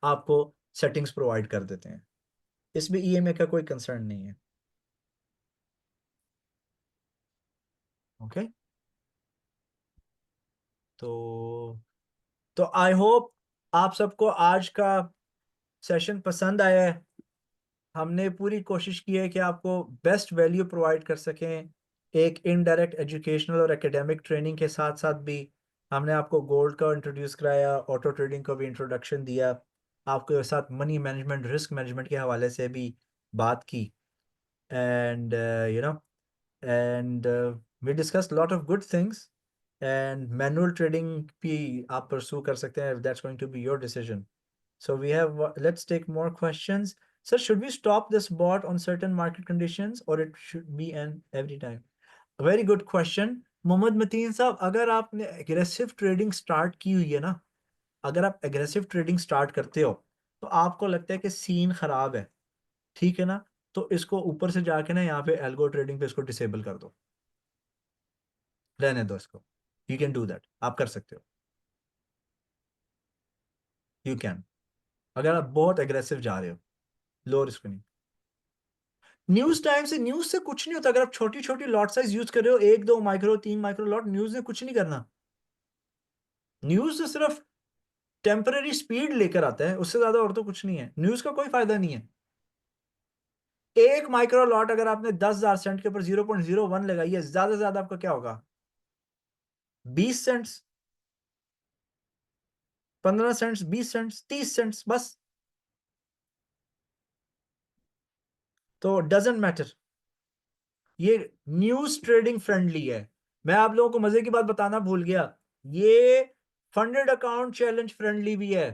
आपको सेटिंग्स प्रोवाइड कर देते हैं। इसमें ईएमए का कोई कंसर्न नहीं है। ओके, तो आई होप आप सबको आज का सेशन पसंद आया है। हमने पूरी कोशिश की है कि आपको बेस्ट वैल्यू प्रोवाइड कर सकें, एक इनडायरेक्ट एजुकेशनल और एकेडमिक ट्रेनिंग के साथ साथ भी। हमने आपको गोल्ड का इंट्रोड्यूस कराया, ऑटो ट्रेडिंग का भी इंट्रोडक्शन दिया, आपके साथ मनी मैनेजमेंट, रिस्क मैनेजमेंट के हवाले से भी बात की, and you know and we discuss lot of good things. And manual trading भी आप परसू कर सकते हैं, that's going to be your decision. So we have, let's take more questions. Sir, should we stop this bot on certain market conditions or it should be an every time? A very good question. Mohammad Mateen साहब, अगर आपने aggressive trading start की हुई है ना, अगर आप aggressive trading start करते हो तो आपको लगता है कि सीन खराब है, ठीक है ना, तो इसको ऊपर से जाके ना यहाँ पे एल्गो ट्रेडिंग पे इसको डिसेबल कर दो, रहने दो इसको। यू कैन डू दैट, आप कर सकते हो, यू कैन, अगर आप बहुत एग्रेसिव जा रहे हो, लो रिस्क नहीं। न्यूज से कुछ नहीं होता, अगर आप छोटी छोटी लॉट साइज यूज कर रहे हो, 1 2 माइक्रो 3 माइक्रो लॉट, न्यूज ने कुछ नहीं करना। न्यूज से सिर्फ टेम्पररी स्पीड लेकर आता है, उससे ज्यादा और तो कुछ नहीं है, न्यूज का कोई फायदा नहीं है। 1 माइक्रो लॉट अगर आपने 10,000 सेंट के ऊपर 0.01 लगाई है, ज्यादा से ज्यादा आपका क्या होगा, 20 सेंट्स, 15 सेंट्स, 20 सेंट्स, 30 सेंट्स बस। तो डजेंट मैटर, ये न्यूज ट्रेडिंग फ्रेंडली है। मैं आप लोगों को मजे की बात बताना भूल गया, ये फंडेड अकाउंट चैलेंज फ्रेंडली भी है,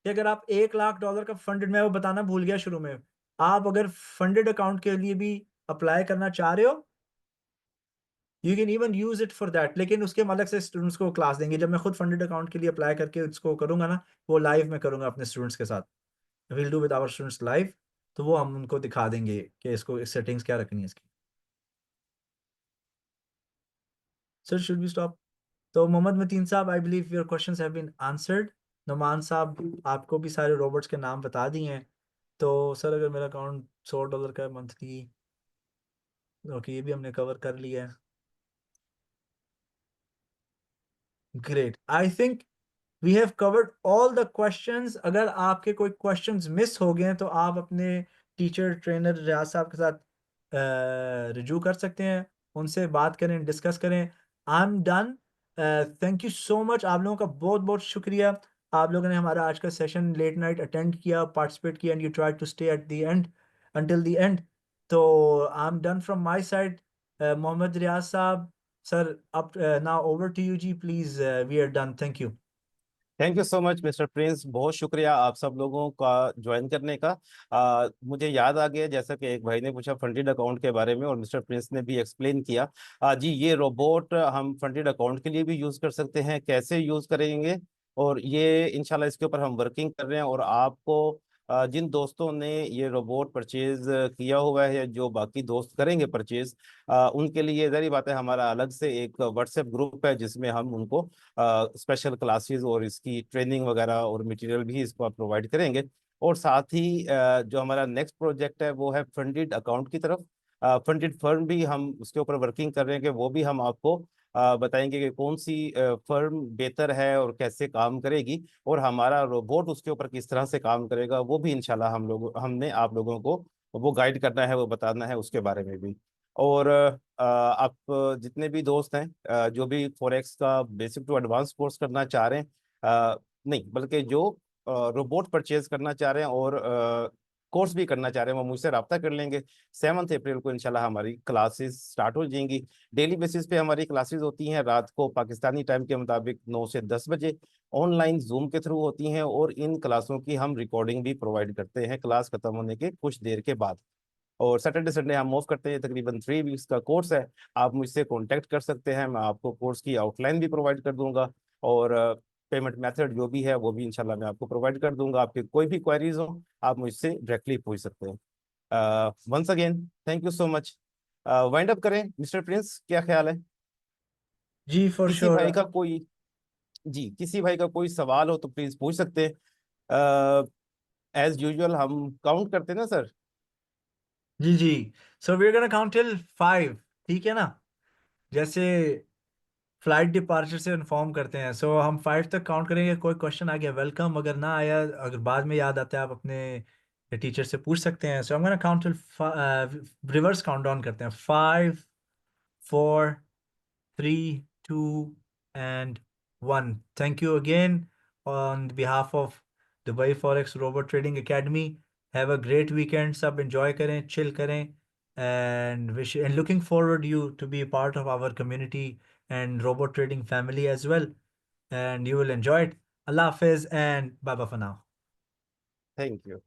कि अगर आप $1 लाख का फंडेड, मैं वो बताना भूल गया शुरू में, आप अगर फंडेड अकाउंट के लिए भी अप्लाई करना चाह रहे हो, you can even use it for that, लेकिन उसके हम अलग से स्टूडेंट्स को क्लास देंगे। जब मैं खुद फंडेड अकाउंट के लिए अप्लाई करके इसको करूंगा ना, वो लाइव में करूंगा अपने स्टूडेंट्स के साथ, will do with our students live, तो वो हम उनको दिखा देंगे कि इसको सेटिंग्स क्या रखनी है इसकी। Sir should we stop? तो मोहम्मद मतीन साहब, I believe your questions have been answered. Numan साहब, आपको भी सारे रोबोट्स के नाम बता दिए हैं। तो सर अगर मेरा अकाउंट $100 का मंथली, ओके, ये भी हमने कवर कर लिया है। Great, I think we have covered all the questions. अगर आपके कोई क्वेश्चंस मिस हो गए हैं तो आप अपने टीचर ट्रेनर रियाज साहब के साथ रिजू कर सकते हैं, उनसे बात करें, डिस्कस करें। आई am done, thank you so much, आप लोगों का बहुत बहुत शुक्रिया। आप लोगों ने हमारा आज का सेशन लेट नाइट अटेंड किया, पार्टिसिपेट किया, and you try to stay at the end, until the end. तो I am done from my side. Mohammad Riyaz साहब, सर अब नाउ ओवर टू यू जी, please, we are done, thank you. Thank you so much mister Prince, बहुत शुक्रिया आप सब लोगों का ज्वाइन करने का। मुझे याद आ गया, जैसा कि एक भाई ने पूछा फंडेड अकाउंट के बारे में और मिस्टर प्रिंस ने भी एक्सप्लेन किया। जी, ये रोबोट हम फंडेड अकाउंट के लिए भी यूज़ कर सकते हैं, कैसे यूज़ करेंगे, और ये इंशाल्लाह इसके ऊपर हम वर्किंग कर रहे हैं। और आपको जिन दोस्तों ने ये रोबोट परचेज किया हुआ है, जो बाकी दोस्त करेंगे परचेज, उनके लिए ज़ाहिर बात है हमारा अलग से एक व्हाट्सएप ग्रुप है, जिसमें हम उनको स्पेशल क्लासेस और इसकी ट्रेनिंग वगैरह और मटेरियल भी इसको आप प्रोवाइड करेंगे। और साथ ही जो हमारा नेक्स्ट प्रोजेक्ट है वो है फंडेड अकाउंट की तरफ। फंडेड फर्म भी हम उसके ऊपर वर्किंग कर रहे हैं, कि वो भी हम आपको बताएंगे कि कौन सी फर्म बेहतर है और कैसे काम करेगी, और हमारा रोबोट उसके ऊपर किस तरह से काम करेगा, वो भी इंशाल्लाह हमने आप लोगों को वो गाइड करना है, वो बताना है उसके बारे में भी। और आप जितने भी दोस्त हैं, जो भी फॉरेक्स का बेसिक टू एडवांस कोर्स करना चाह रहे हैं, नहीं बल्कि जो रोबोट परचेज करना चाह रहे हैं और कोर्स भी करना चाह रहे हैं, वो मुझसे रब्ता कर लेंगे। 7 अप्रैल को इंशाल्लाह हमारी क्लासेस स्टार्ट हो जाएंगी। डेली बेसिस पे हमारी क्लासेस होती हैं रात को पाकिस्तानी टाइम के मुताबिक 9 से 10 बजे, ऑनलाइन जूम के थ्रू होती हैं, और इन क्लासों की हम रिकॉर्डिंग भी प्रोवाइड करते हैं क्लास खत्म होने के कुछ देर के बाद। और सैटरडे संडे हम ऑफ करते हैं, तकरीबन 3 वीक्स का कोर्स है। आप मुझसे कांटेक्ट कर सकते हैं, मैं आपको कोर्स की आउटलाइन भी प्रोवाइड कर दूंगा, और पेमेंट मेथड जो भी है वो भी इंशाल्लाह मैं आपको प्रोवाइड कर दूंगा। आपके कोई भी क्वेरीज हो आप मुझसे डायरेक्टली पूछ सकते हैं। Once again thank you so much. Wind up करें मिस्टर प्रिंस, क्या ख्याल है? जी फॉर किसी श्योर। भाई का कोई, जी किसी भाई का कोई सवाल हो तो प्लीज पूछ सकते हैं। एज यूजुअल हम काउंट करते हैं ना सर? जी जी। So we are gonna count till 5, ठीक है ना? जैसे फ्लाइट डिपार्चर से इन्फॉर्म करते हैं, सो हम 5 तक काउंट करेंगे। कोई क्वेश्चन आ गया वेलकम, अगर ना आया, अगर बाद में याद आता है आप अपने टीचर से पूछ सकते हैं। सो हम gonna count till, reverse count down करते हैं। 5, 4, 3, 2, and 1. Thank you again on behalf of Dubai Forex Robot Trading Academy. Have a great weekend. सब enjoy करें, chill करें, and looking forward you to be a part of our community and robot trading family as well. And you will enjoy it. Allah Hafiz and bye bye for now. Thank you.